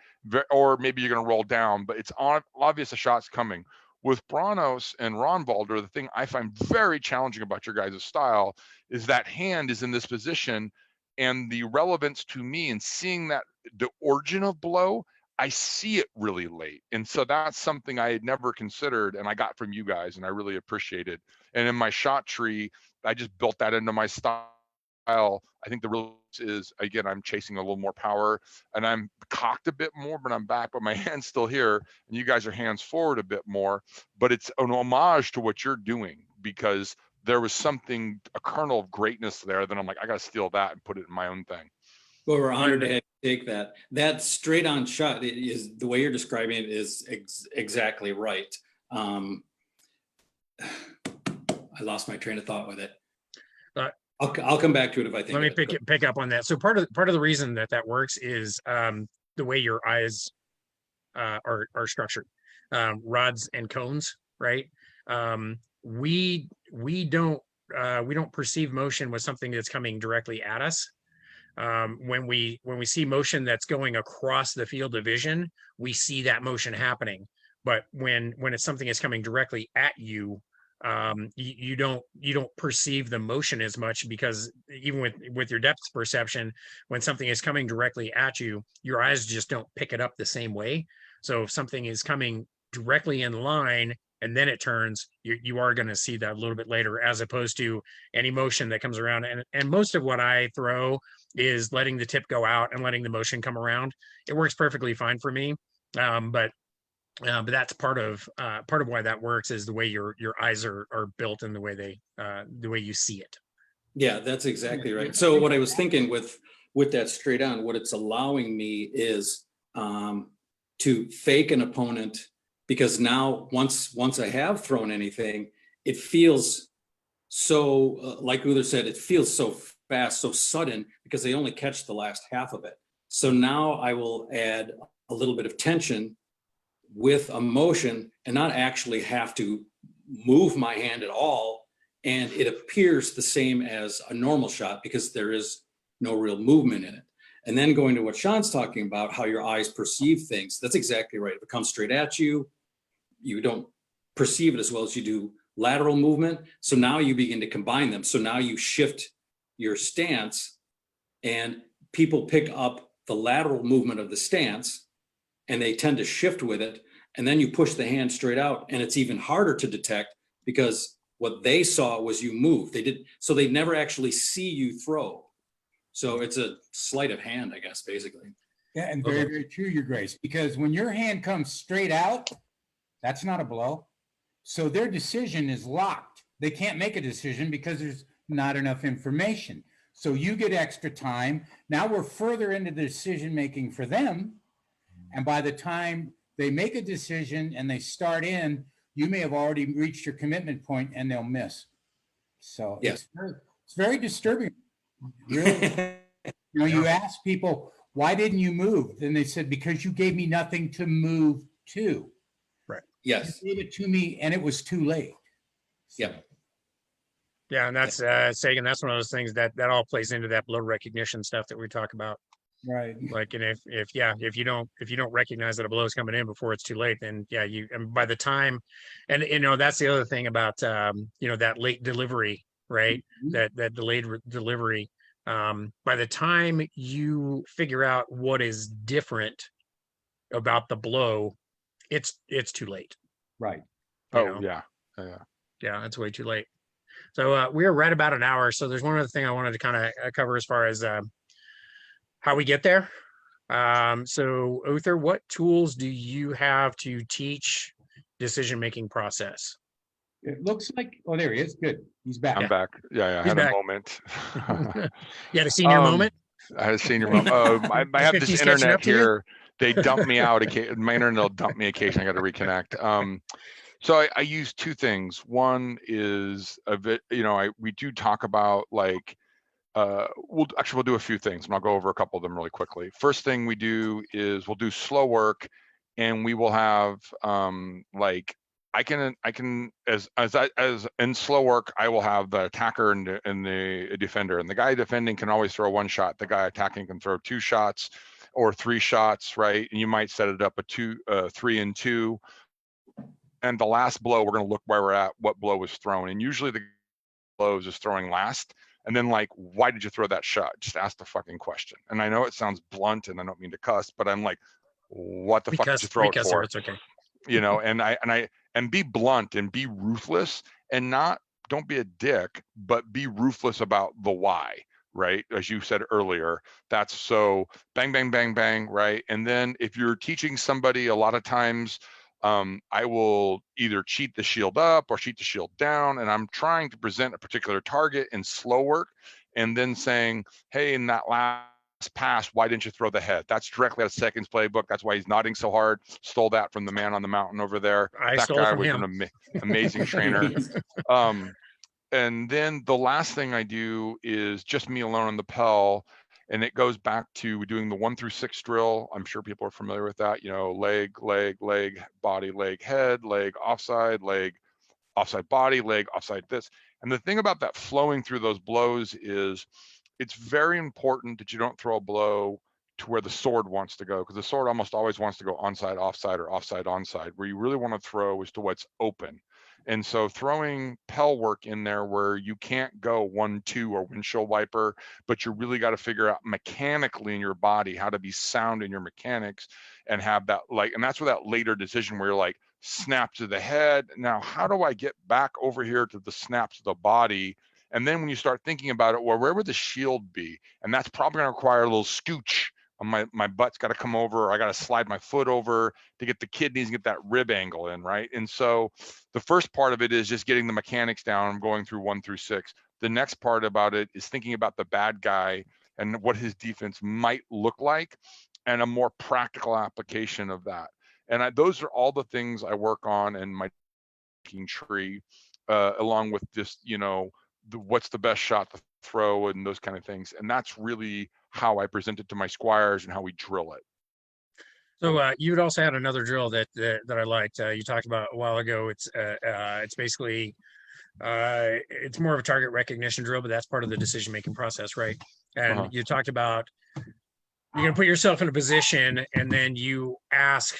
Or maybe you're going to roll down, but it's obvious the shot's coming. With Branos and Ragnvaldr, the thing I find very challenging about your guys' style is that hand is in this position, and the relevance to me in seeing that the origin of blow, I see it really late. And so that's something I had never considered and I got from you guys and I really appreciated. And in my shot tree, I just built that into my style. I think the real is, again, I'm chasing a little more power and I'm cocked a bit more, but I'm back, but my hand's still here and you guys are hands forward a bit more, but it's an homage to what you're doing because there was something, a kernel of greatness there that I'm like, I got to steal that and put it in my own thing. Well, we're honored to have you take that. That straight on shot is the way you're describing it is exactly right. I lost my train of thought with it. I'll come back to it if I think. Let me pick up on that. So part of the reason that works is the way your eyes are structured, rods and cones, right? We don't perceive motion with something that's coming directly at us. When we see motion that's going across the field of vision, we see that motion happening. But when it's something that's coming directly at you, you don't perceive the motion as much because even with your depth perception, when something is coming directly at you, your eyes just don't pick it up the same way. So if something is coming directly in line and then it turns, you are going to see that a little bit later, as opposed to any motion that comes around. And most of what I throw is letting the tip go out and letting the motion come around. It works perfectly fine for me. But that's part of why that works is the way your eyes are built and the way you see it. Yeah, that's exactly right. So what I was thinking with that straight on, what it's allowing me is to fake an opponent, because now once I have thrown anything, it feels so like Uther said, it feels so fast, so sudden, because they only catch the last half of it. So now I will add a little bit of tension with a motion and not actually have to move my hand at all. And it appears the same as a normal shot because there is no real movement in it. And then going to what Sean's talking about, how your eyes perceive things, that's exactly right. If it comes straight at you, you don't perceive it as well as you do lateral movement. So now you begin to combine them. So now you shift your stance and people pick up the lateral movement of the stance and they tend to shift with it. And then you push the hand straight out and it's even harder to detect because what they saw was you move. So they never actually see you throw. So it's a sleight of hand, I guess, basically. Yeah, and very, very true, Your Grace, because when your hand comes straight out, that's not a blow. So their decision is locked. They can't make a decision because there's not enough information. So you get extra time. Now we're further into the decision-making for them. And by the time they make a decision and they start in, you may have already reached your commitment point and they'll miss. So yes. It's very disturbing. Really, you ask people, why didn't you move? And they said, because you gave me nothing to move to. Yes. You gave it to me and it was too late. Yep. Yeah, and that's Sagan. That's one of those things that all plays into that blow recognition stuff that we talk about. Right. Like, and if you don't recognize that a blow is coming in before it's too late, then yeah, and by the time, and that's the other thing about that late delivery, right? Mhm. That delayed delivery. By the time you figure out what is different about the blow, it's too late. Right. Yeah. Yeah, it's way too late. So we're right about an hour. So there's one other thing I wanted to kind of cover as far as how we get there. So Uther, what tools do you have to teach decision-making process? It looks like, oh, there he is. Good. He's back. I'm back. Yeah, I He's had back. a moment. You had a senior moment? I had a senior moment. I have this 50s catching up internet to you? here. They dump me out. My internet will dump me occasionally. I got to reconnect. So I use two things. One is we do talk about like we'll do a few things, and I'll go over a couple of them really quickly. First thing we do is we'll do slow work, and we will have like I can as in slow work, I will have the attacker and the defender, and the guy defending can always throw one shot. The guy attacking can throw two shots or three shots, right? And you might set it up a 3 and 2. And the last blow, we're going to look where we're at, what blow was thrown. And usually the blows is throwing last. And then like, why did you throw that shot? Just ask the fucking question. And I know it sounds blunt and I don't mean to cuss, but I'm like, what the fuck did you throw it for? It's okay. And be blunt and be ruthless, and don't be a dick, but be ruthless about the why, right? As you said earlier, that's so bang, bang, bang, bang, right? And then if you're teaching somebody, a lot of times, I will either cheat the shield up or cheat the shield down, and I'm trying to present a particular target in slow work, and then saying, hey, in that last pass, why didn't you throw the head? That's directly out of Sagan's playbook. That's why he's nodding so hard. Stole that from the man on the mountain over there. That guy was an amazing trainer. And then the last thing I do is just me alone on the Pell. And it goes back to doing the 1 through 6 drill. I'm sure people are familiar with that. Leg, body, leg, head, leg, offside body, leg, offside this. And the thing about that flowing through those blows is it's very important that you don't throw a blow to where the sword wants to go, because the sword almost always wants to go onside, offside, or offside, onside. Where you really want to throw is to what's open. And so throwing Pell work in there where you can't go 1-2 or windshield wiper, but you really got to figure out mechanically in your body how to be sound in your mechanics and have that and that's where that later decision where you're like, snap to the head. Now, how do I get back over here to the snaps of the body? And then when you start thinking about it, well, where would the shield be? And that's probably going to require a little scooch. My butt's got to come over, or I got to slide my foot over to get the kidneys and get that rib angle in, right? And so the first part of it is just getting the mechanics down, going through 1 through 6. The next part about it is thinking about the bad guy and what his defense might look like and a more practical application of that. And those are all the things I work on in my tree, along with just, what's the best shot to throw and those kind of things. And that's really how I present it to my squires and how we drill it. So you'd also had another drill that I liked. You talked about a while ago. It's basically it's more of a target recognition drill, but that's part of the decision-making process, right? And you talked about you're going to put yourself in a position, and then you ask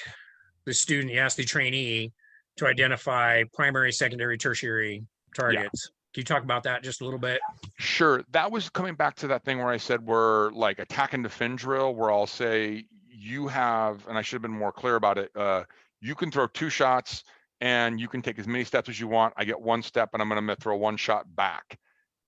the student, you ask the trainee to identify primary, secondary, tertiary targets. Yeah. Can you talk about that just a little bit? Sure. That was coming back to that thing where I said we're like attack and defend drill, where I'll say you have, and I should have been more clear about it, you can throw 2 shots and you can take as many steps as you want. I get 1 step and I'm going to throw 1 shot back,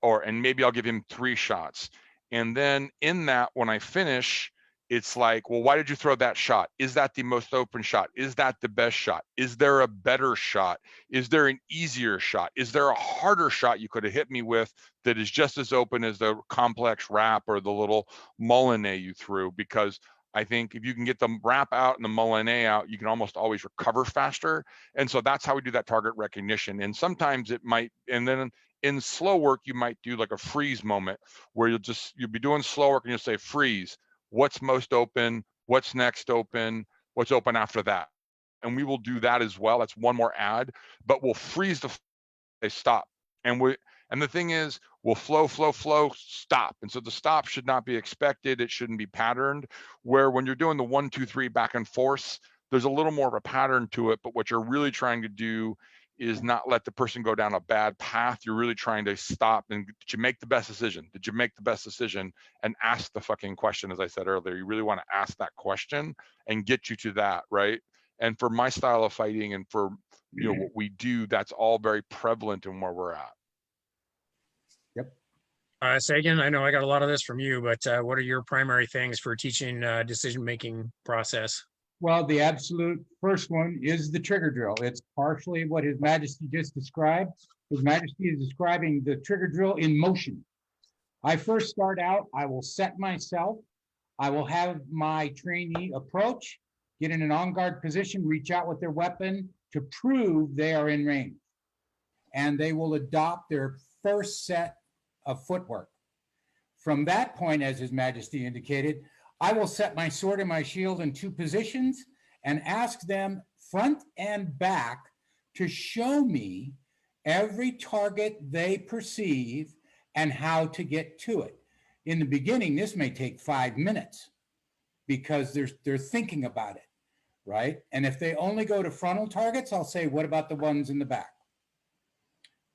and maybe I'll give him 3 shots. And then in that, when I finish, it's like, well, why did you throw that shot? Is that the most open shot? Is that the best shot? Is there a better shot? Is there an easier shot? Is there a harder shot you could have hit me with that is just as open as the complex wrap or the little Molinet you threw? Because I think if you can get the wrap out and the Molinet out, you can almost always recover faster. And so that's how we do that target recognition. And sometimes it might, and then in slow work, you might do like a freeze moment where you'll be doing slow work and you'll say freeze. what's most open, what's next open, what's open after that. And we will do that as well. That's one more add, but we'll freeze they stop. And the thing is, we'll flow, stop. And so the stop should not be expected. It shouldn't be patterned, where when you're doing the 1, 2, 3 back and forth, there's a little more of a pattern to it. But what you're really trying to do is not let the person go down a bad path. You're really trying to stop and did you make the best decision? Did you make the best decision? And ask the fucking question, as I said earlier. You really want to ask that question and get you to that, right? And for my style of fighting and for what we do, that's all very prevalent in where we're at. Yep. Sagan, I know I got a lot of this from you, but what are your primary things for teaching decision-making process? Well, the absolute first one is the trigger drill. It's partially what His Majesty just described. His Majesty is describing the trigger drill in motion. I first start out, I will set myself. I will have my trainee approach, get in an on-guard position, reach out with their weapon to prove they are in range. And they will adopt their first set of footwork. From that point, as His Majesty indicated, I will set my sword and my shield in 2 positions and ask them front and back to show me every target they perceive and how to get to it. In the beginning, this may take 5 minutes because they're thinking about it, right? And if they only go to frontal targets, I'll say, what about the ones in the back?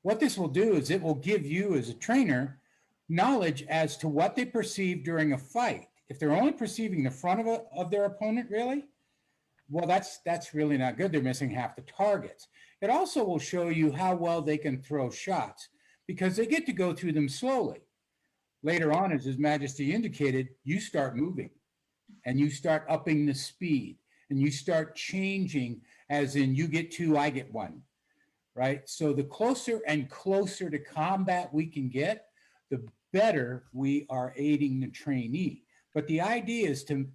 What this will do is it will give you as a trainer knowledge as to what they perceive during a fight. If they're only perceiving the front of their opponent, really, well, that's really not good. They're missing half the targets. It also will show you how well they can throw shots because they get to go through them slowly. Later on, as His Majesty indicated, you start moving and you start upping the speed and you start changing, as in you get 2, I get 1, right? So the closer and closer to combat we can get, the better we are aiding the trainee. But the idea is to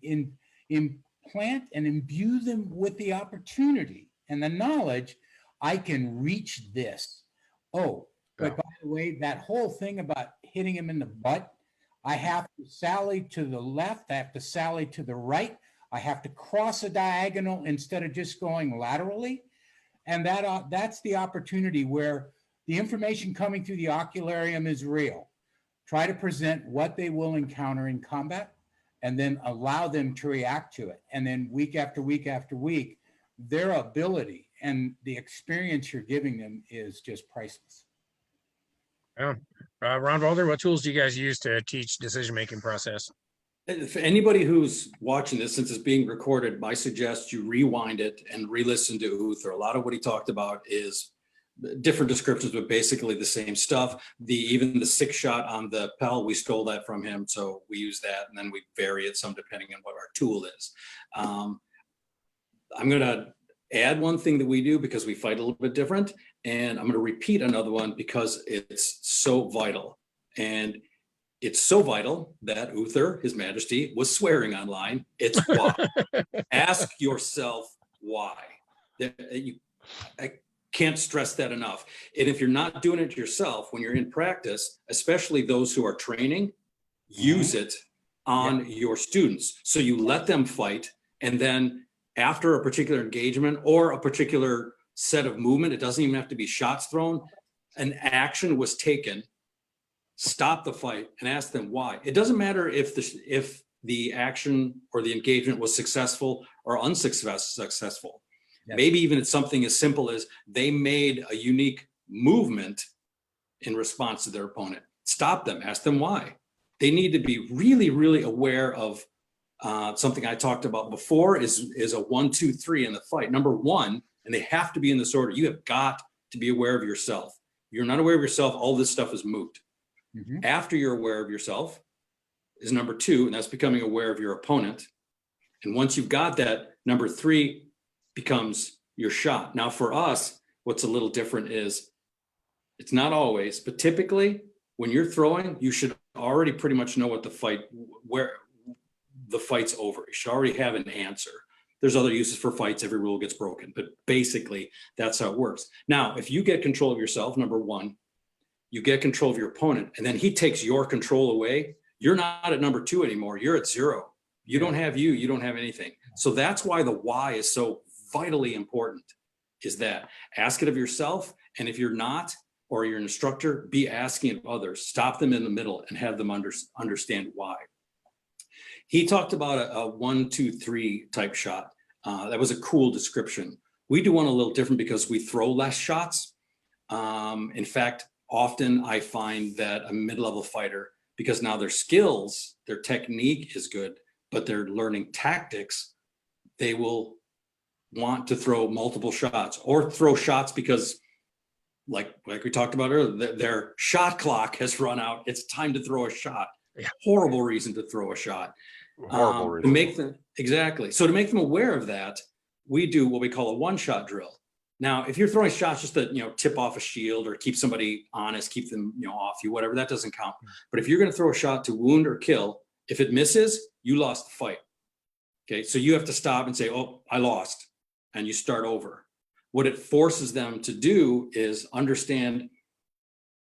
implant and imbue them with the opportunity and the knowledge, I can reach this. Oh, but by the way, that whole thing about hitting him in the butt, I have to sally to the left, I have to sally to the right, I have to cross a diagonal instead of just going laterally. And that's the opportunity where the information coming through the ocularium is real. Try to present what they will encounter in combat and then allow them to react to it. And then week after week after week, their ability and the experience you're giving them is just priceless. Yeah. Ragnvaldr, what tools do you guys use to teach decision-making process? For anybody who's watching this, since it's being recorded, I suggest you rewind it and re-listen to Uther. A lot of what he talked about is different descriptions, but basically the same stuff. Even the 6-shot on the Pell, we stole that from him. So we use that and then we vary it some depending on what our tool is. I'm going to add one thing that we do because we fight a little bit different. And I'm going to repeat another one because it's so vital. And it's so vital that Uther, His Majesty, was swearing online. It's why. Ask yourself why. I can't stress that enough. And if you're not doing it yourself, when you're in practice, especially those who are training, use it on your students. So you let them fight. And then after a particular engagement or a particular set of movement, it doesn't even have to be shots thrown, an action was taken, stop the fight and ask them why. It doesn't matter if the action or the engagement was successful or unsuccessful. Yes. Maybe even it's something as simple as they made a unique movement in response to their opponent. Stop them, ask them why. They need to be really, really aware of something I talked about before is a 1, 2, 3 in the fight. Number 1, and they have to be in this order. You have got to be aware of yourself. If you're not aware of yourself, all this stuff is moot. Mm-hmm. After you're aware of yourself is number 2, and that's becoming aware of your opponent. And once you've got that, number 3 becomes your shot. Now for us, what's a little different is it's not always, but typically when you're throwing, you should already pretty much know what where the fight's over. You should already have an answer. There's other uses for fights. Every rule gets broken, but basically that's how it works. Now, if you get control of yourself, number 1, you get control of your opponent, and then he takes your control away, you're not at number 2 anymore. You're at 0. You don't have you don't have anything. So that's why the why is so vitally important, is that ask it of yourself. And if you're not, or you're an instructor, be asking of others. Stop them in the middle and have them understand why. He talked about a 1, 2, 3 type shot. That was a cool description. We do one a little different because we throw less shots. In fact, often I find that a mid-level fighter, because now their skills, their technique is good, but they're learning tactics, they will want to throw multiple shots or throw shots because like we talked about earlier, their shot clock has run out. It's time to throw a shot. Yeah. Horrible reason to throw a shot. Horrible To reason. make them, exactly. So to make them aware of that, we do what we call a one-shot drill. Now, if you're throwing shots just to, tip off a shield or keep somebody honest, keep them, off you, whatever, that doesn't count. But if you're going to throw a shot to wound or kill, if it misses, you lost the fight. Okay. So you have to stop and say, oh, I lost. And you start over. What it forces them to do is understand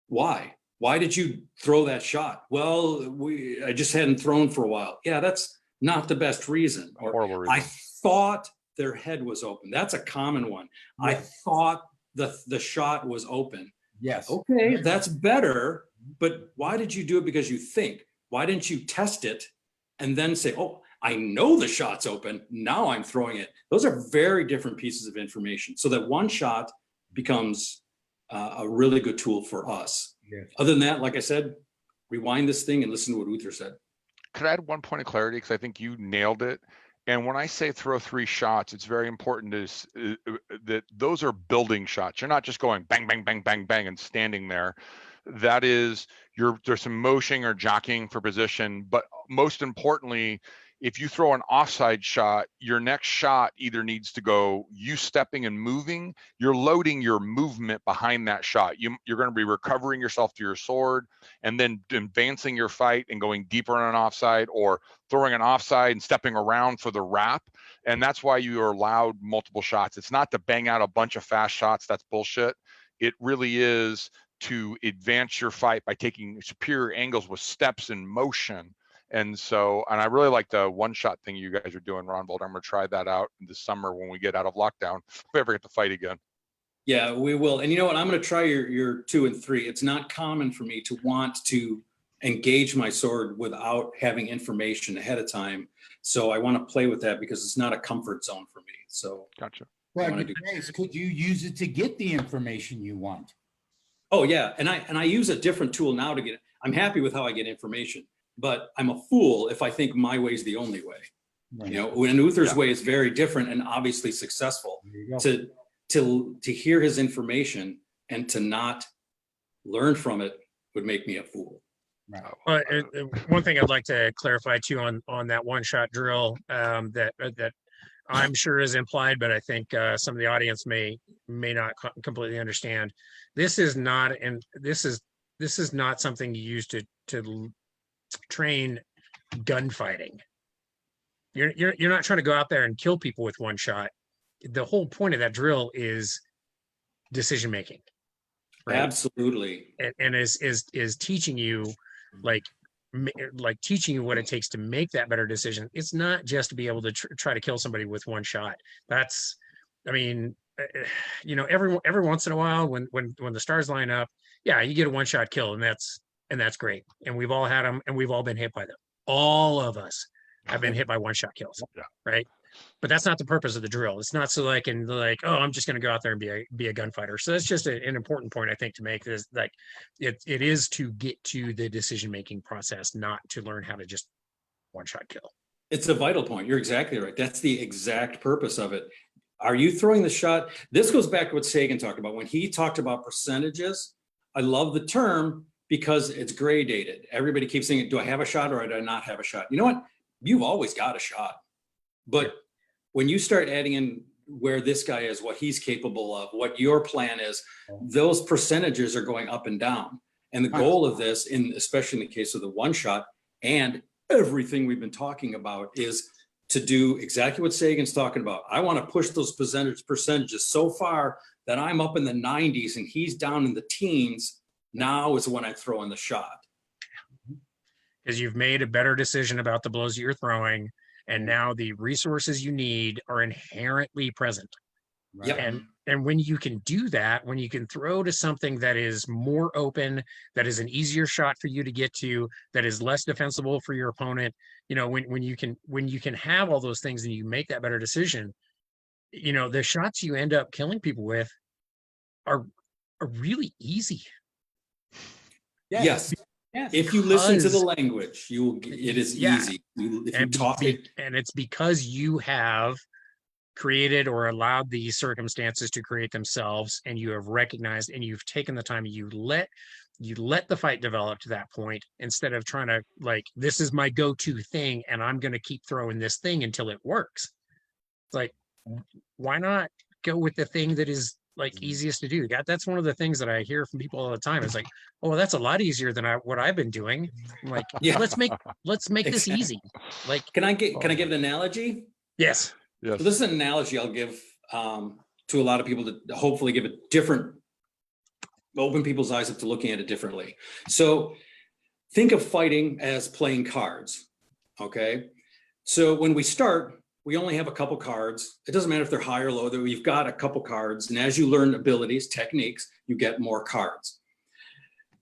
why. Why did you throw that shot? Well, I just hadn't thrown for a while. Yeah, that's not the best reason. Or Horrible reason. I thought their head was open. That's a common one. I thought the shot was open. Yes. Okay, that's better. But why did you do it? Because you think. Why didn't you test it and then say, oh, I know the shot's open. Now I'm throwing it. Those are very different pieces of information. So that one shot becomes a really good tool for us. Yes. Other than that, like I said, rewind this thing and listen to what Uther said. Could I add one point of clarity? Because I think you nailed it. And when I say throw 3 shots, it's very important that those are building shots. You're not just going bang, bang, bang, bang, bang and standing there. That is, there's some motion or jockeying for position. But most importantly, if you throw an offside shot, your next shot either needs to go you stepping and moving. You're loading your movement behind that shot. You're going to be recovering yourself to your sword and then advancing your fight and going deeper on an offside, or throwing an offside and stepping around for the wrap. And that's why you are allowed multiple shots. It's not to bang out a bunch of fast shots. That's bullshit. It really is to advance your fight by taking superior angles with steps and motion. And I really like the one-shot thing you guys are doing, Ragnvaldr. I'm going to try that out in the summer when we get out of lockdown, if we ever get to fight again. Yeah, we will. And you know what? I'm going to try your 2 and 3. It's not common for me to want to engage my sword without having information ahead of time. So I want to play with that because it's not a comfort zone for me. So Gotcha. Well, could you use it to get the information you want? Oh yeah, and I use a different tool now to get it. I'm happy with how I get information, but I'm a fool if I think my way is the only way. Right. When Uther's way is very different and obviously successful. To hear his information and to not learn from it would make me a fool. Right. One thing I'd like to clarify too on that one-shot drill that I'm sure is implied, but I think some of the audience may not completely understand. This is not something you use to train gunfighting. You're not trying to go out there and kill people with one shot. The whole point of that drill is decision making. Right? Absolutely. And is teaching you like teaching you what it takes to make that better decision. It's not just to be able to try to kill somebody with one shot. That's, I mean, every once in a while when the stars line up, yeah, you get a one-shot kill and that's great. And we've all had them and we've all been hit by them. All of us have been hit by one-shot kills. Yeah. Right. But that's not the purpose of the drill. It's not so I can I'm just going to go out there and be a gunfighter. So that's just an important point I think to make, is like it is to get to the decision-making process, not to learn how to just one-shot kill. It's a vital point. You're exactly right. That's the exact purpose of it. Are you throwing the shot? This goes back to what Sagan talked about when he talked about percentages. I love the term because it's gradated. Everybody keeps saying, do I have a shot or do I not have a shot? You know what? You've always got a shot. But when you start adding in where this guy is, what he's capable of, what your plan is, those percentages are going up and down. And the goal of this, especially in the case of the one shot and everything we've been talking about, is to do exactly what Sagan's talking about. I want to push those percentages so far that I'm up in the 90s and he's down in the teens. Now is when I throw in the shot. Because you've made a better decision about the blows that you're throwing. And now the resources you need are inherently present. Yep. And when you can do that, when you can throw to something that is more open, that is an easier shot for you to get to, that is less defensible for your opponent, you know, when you can have all those things and you make that better decision, you know, the shots you end up killing people with are really easy. Yes. Yes. If you listen to the Because- language, it is Yeah. easy. If you and talk it, and it's because you have created or allowed these circumstances to create themselves, and you have recognized and you've taken the time, you let the fight develop to that point, instead of trying to, like, this is my go-to thing and I'm going to keep throwing this thing until it works. It's like, why not go with the thing that is like easiest to do? That's one of the things that I hear from people all the time. It's like, oh, that's a lot easier than what I've been doing. I'm like, Yeah. let's make this Exactly. easy. Like, can I give an analogy? yes. Yes. So this is an analogy I'll give to a lot of people to hopefully give a different, open people's eyes up to looking at it differently. So think of fighting as playing cards. Okay. So when we start, we only have a couple cards. It doesn't matter if they're high or low, that we've got a couple cards. And as you learn abilities, techniques, you get more cards.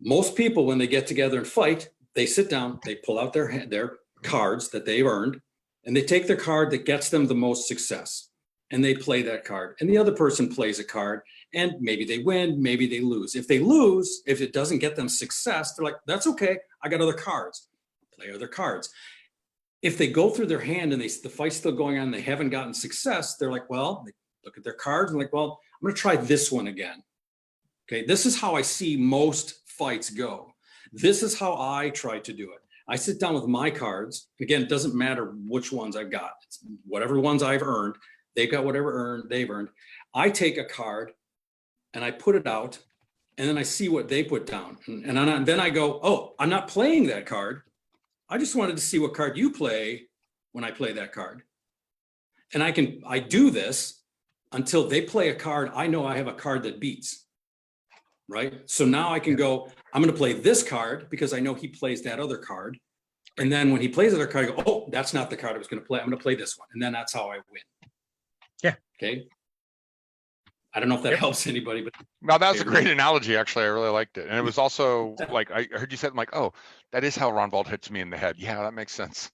Most people, when they get together and fight, they sit down, they pull out their cards that they've earned, and they take their card that gets them the most success, and they play that card. And the other person plays a card, and maybe they win, maybe they lose. If they lose, if it doesn't get them success, they're like, that's okay, I got other cards. Play other cards. If they go through their hand and the fight's still going on, they haven't gotten success, they're like, well, they look at their cards and like, well, I'm going to try this one again. Okay, this is how I see most fights go. This is how I try to do it. I sit down with my cards. Again, it doesn't matter which ones I've got. It's whatever ones I've earned. They've got whatever they've earned. I take a card and I put it out, and then I see what they put down. And then I go, oh, I'm not playing that card. I just wanted to see what card you play when I play that card. And I do this until they play a card. I know I have a card that beats. Right. So now I can go, I'm going to play this card because I know he plays that other card. And then when he plays the other card, I go, oh, that's not the card I was going to play. I'm going to play this one. And then that's how I win. Yeah. Okay. I don't know if that helps anybody, but No, that was a great analogy. Actually, I really liked it. And it was also like, I heard you said, I'm like, oh, that is how Ragnvaldr hits me in the head. Yeah, that makes sense.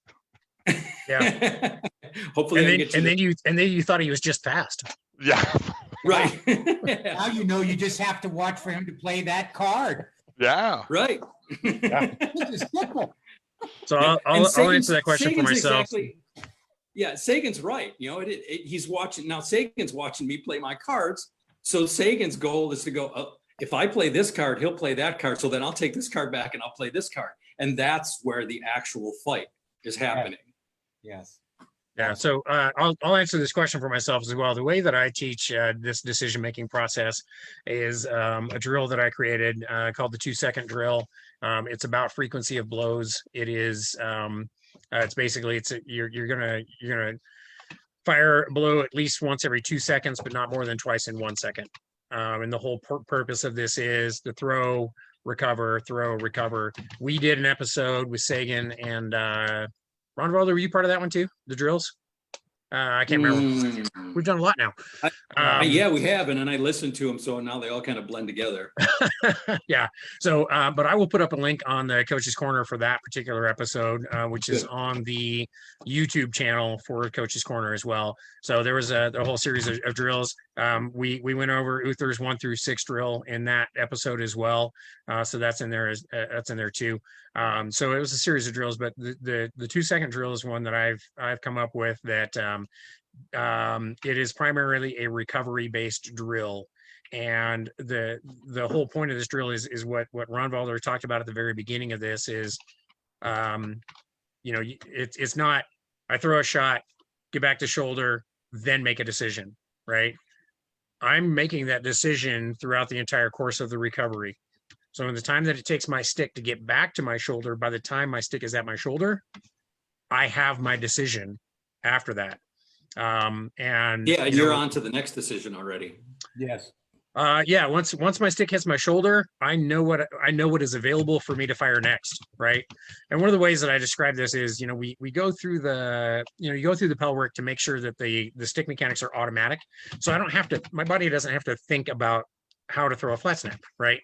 Yeah. Hopefully, and then you thought he was just fast. Yeah. right. Now you know you just have to watch for him to play that card. Yeah. Right. This is simple. So And I'll answer that question for Sagan's myself. Yeah, Sagan's right. You know, he's watching now. Sagan's watching me play my cards. So Sagan's goal is to go, oh, if I play this card, he'll play that card. So then I'll take this card back and I'll play this card. And that's where the actual fight is happening. Yes. Yeah, so I'll answer this question for myself as well. The way that I teach this decision-making process is a drill that I created called the 2-second drill. It's about frequency of blows. It is it's basically you're gonna fire a blow at least once every 2 seconds, but not more than twice in 1 second. And the whole purpose of this is to throw, recover, throw, recover. We did an episode with Sagan and Ragnvaldr, were you part of that one too? The drills? I can't remember. We've done a lot now. Yeah, we have, and I listened to them, so now they all kind of blend together. Yeah. So, but I will put up a link on the Coach's Corner for that particular episode, which is on the YouTube channel for Coach's Corner as well. So there was a whole series of drills. We went over Uther's 1 through 6 drill in that episode as well. So that's in there too. So it was a series of drills, but the 2-second drill is one that I've come up with that it is primarily a recovery based drill. And the whole point of this drill is what Ragnvaldr talked about at the very beginning of this is, it's not, I throw a shot, get back to shoulder, then make a decision, right? I'm making that decision throughout the entire course of the recovery. So in the time that it takes my stick to get back to my shoulder, by the time my stick is at my shoulder, I have my decision after that. And yeah, you're on to the next decision already. Yes. Yeah, once my stick hits my shoulder, I know what is available for me to fire next, right? And one of the ways that I describe this is, we go through you go through the pel work to make sure that the stick mechanics are automatic. So I don't have to, my body doesn't have to think about how to throw a flat snap, right?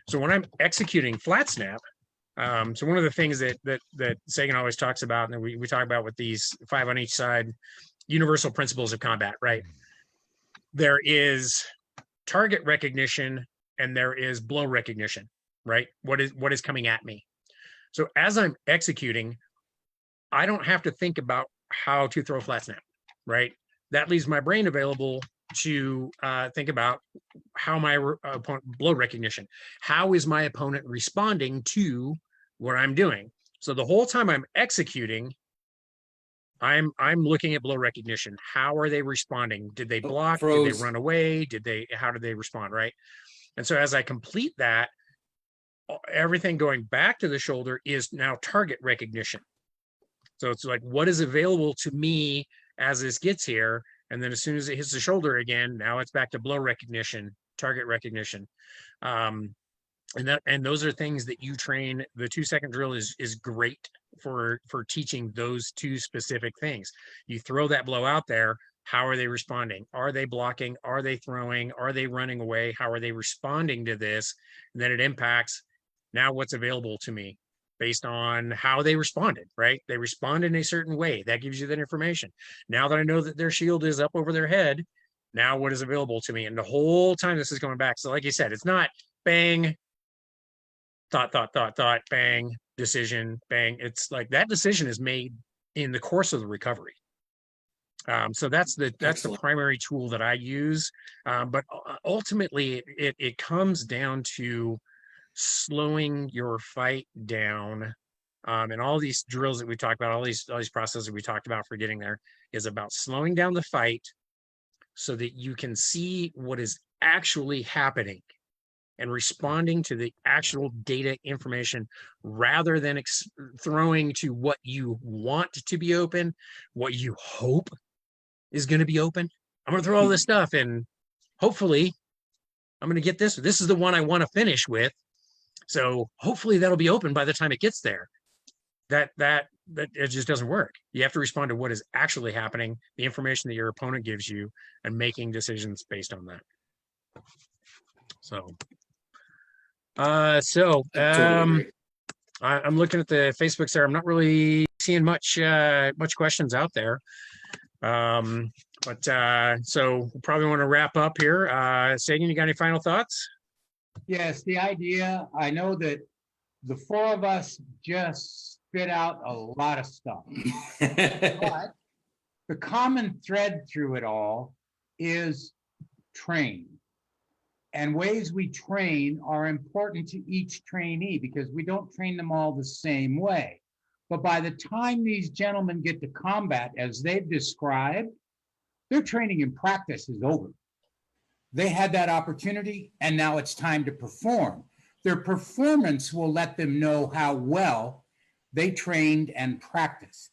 So when I'm executing flat snap, so one of the things that Sagan always talks about, and we talk about with these 5 on each side, universal principles of combat, right? There is target recognition and there is blow recognition, right? What is coming at me? So as I'm executing, I don't have to think about how to throw a flat snap, right? That leaves my brain available to think about how my opponent blow recognition. How is my opponent responding to what I'm doing? So the whole time I'm executing, I'm looking at blow recognition. How are they responding? Did they block? Did they run away? How did they respond? Right. And so as I complete that, everything going back to the shoulder is now target recognition. So it's like, what is available to me as this gets here? And then as soon as it hits the shoulder again, now it's back to blow recognition, target recognition. And those are things that you train. The 2-second drill is great for teaching those two specific things. You throw that blow out there. How are they responding? Are they blocking? Are they throwing? Are they running away? How are they responding to this? And then it impacts now what's available to me based on how they responded, right? They respond in a certain way. That gives you that information. Now that I know that their shield is up over their head, now what is available to me? And the whole time this is going back. So like you said, it's not bang, thought, bang, decision, bang. It's like that decision is made in the course of the recovery. So that's the primary tool that I use. But ultimately, it comes down to slowing your fight down. And all these drills that we talked about, all these processes that we talked about for getting there, is about slowing down the fight so that you can see what is actually happening and responding to the actual data information rather than throwing to what you want to be open, what you hope is going to be open. I'm going to throw all this stuff and hopefully I'm going to get this. This is the one I want to finish with. So hopefully that'll be open by the time it gets there. That it just doesn't work. You have to respond to what is actually happening, the information that your opponent gives you, and making decisions based on that. So I'm looking at the Facebooks there. I'm not really seeing much questions out there. So we'll probably want to wrap up here. Sagan, you got any final thoughts? Yes, the idea, I know that the 4 of us just spit out a lot of stuff. But the common thread through it all is train. And ways we train are important to each trainee because we don't train them all the same way. But by the time these gentlemen get to combat, as they've described, their training and practice is over. They had that opportunity, and now it's time to perform. Their performance will let them know how well they trained and practiced.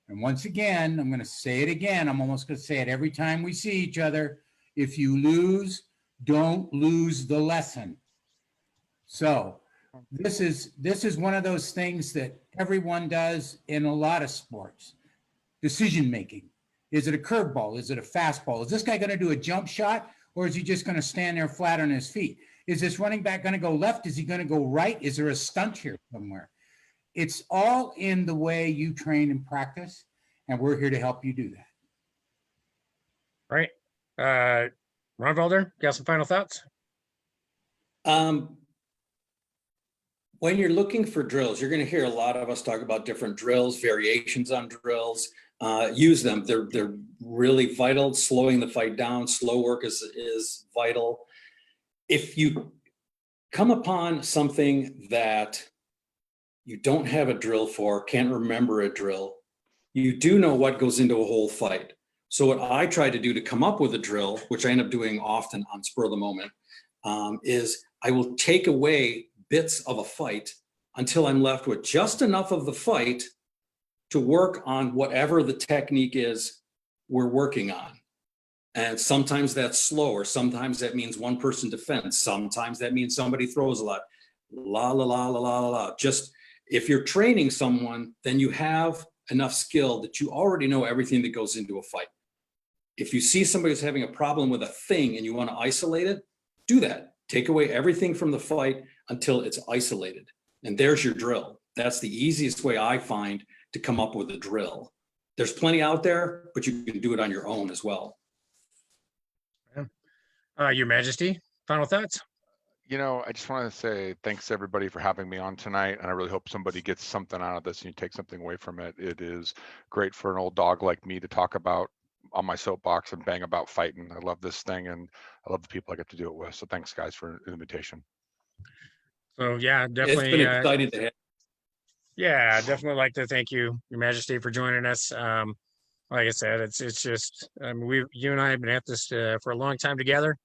And once again, I'm going to say it again. I'm almost going to say it every time we see each other. If you lose, don't lose the lesson. So this is one of those things that everyone does in a lot of sports. Decision making. Is it a curveball? Is it a fastball? Is this guy going to do a jump shot, or is he just going to stand there flat on his feet? Is this running back going to go left? Is he going to go right? Is there a stunt here somewhere? It's all in the way you train and practice, and we're here to help you do that. All right. Ragnvaldr, got some final thoughts? When you're looking for drills, you're going to hear a lot of us talk about different drills, variations on drills. Use them. They're really vital. Slowing the fight down, slow work is vital. If you come upon something that you don't have a drill for, can't remember a drill, you do know what goes into a whole fight. So what I try to do to come up with a drill, which I end up doing often on spur of the moment, is I will take away bits of a fight until I'm left with just enough of the fight to work on whatever the technique is we're working on. And sometimes that's slower. Sometimes that means one person defends. Sometimes that means somebody throws a lot. La, la, la, la, la, la, la. Just if you're training someone, then you have enough skill that you already know everything that goes into a fight. If you see somebody who's having a problem with a thing and you want to isolate it, do that. Take away everything from the fight until it's isolated. And there's your drill. That's the easiest way I find to come up with a drill. There's plenty out there, but you can do it on your own as well. Your Majesty, final thoughts? I just want to say thanks everybody for having me on tonight. And I really hope somebody gets something out of this and you take something away from it. It is great for an old dog like me to talk about on my soapbox and bang about fighting. I love this thing and I love the people I get to do it with. So thanks guys for the invitation. So yeah, definitely. It's been exciting to have. Yeah, definitely like to thank you, Your Majesty, for joining us. Like I said, it's just you and I have been at this for a long time together,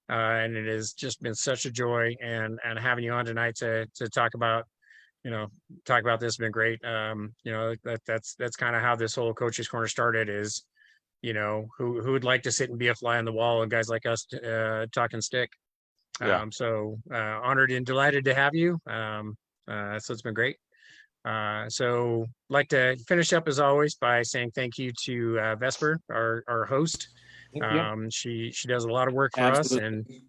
and it has just been such a joy. And having you on tonight to talk about this has been great. That's kind of how this whole Coach's Corner started. Is who would like to sit and be a fly on the wall and guys like us talking stick. Yeah. So honored and delighted to have you. So it's been great. So like to finish up as always by saying thank you to Vesper, our host. She does a lot of work for Absolutely. us,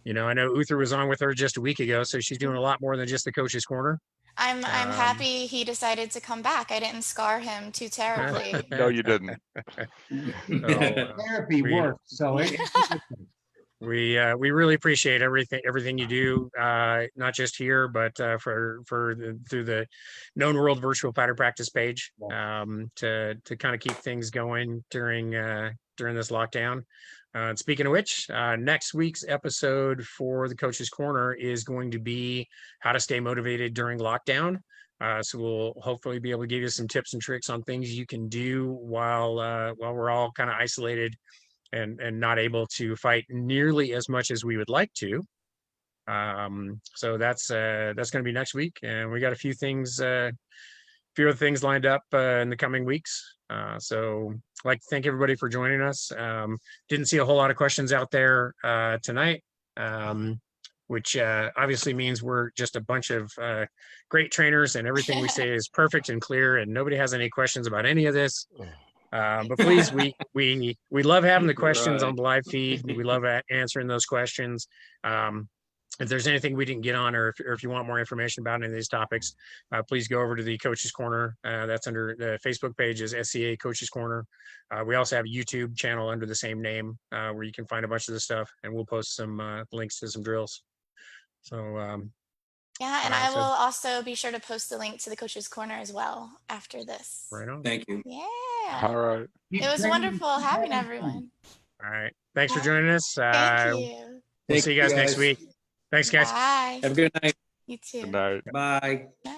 and I know Uther was on with her just a week ago, so she's doing a lot more than just the Coach's Corner. I'm happy he decided to come back. I didn't scar him too terribly. No, you didn't. Therapy works. So we really appreciate everything you do, not just here, but through the Known World Virtual Fighter Practice page, to kind of keep things going during this lockdown. And speaking of which, next week's episode for the Coach's Corner is going to be how to stay motivated during lockdown. So we'll hopefully be able to give you some tips and tricks on things you can do while we're all kind of isolated and not able to fight nearly as much as we would like to. So that's going to be next week, and we got a few other things lined up in the coming weeks. So I'd like to thank everybody for joining us. Didn't see a whole lot of questions out there tonight, which obviously means we're just a bunch of great trainers and everything we say is perfect and clear and nobody has any questions about any of this. But please, we love having the questions on the live feed. We love answering those questions. If there's anything we didn't get on, or if you want more information about any of these topics, please go over to the Coach's Corner. That's under the Facebook page is SCA Coach's Corner. We also have a YouTube channel under the same name where you can find a bunch of the stuff, and we'll post some links to some drills. So yeah, and I will also be sure to post the link to the Coach's Corner as well after this. Right on. Thank you. Yeah. All right. It was wonderful having everyone. All right. Thanks for joining us. Thank you. We'll see you guys next week. Thanks, guys. Bye. Have a good night. You too. Good night. Bye. Bye.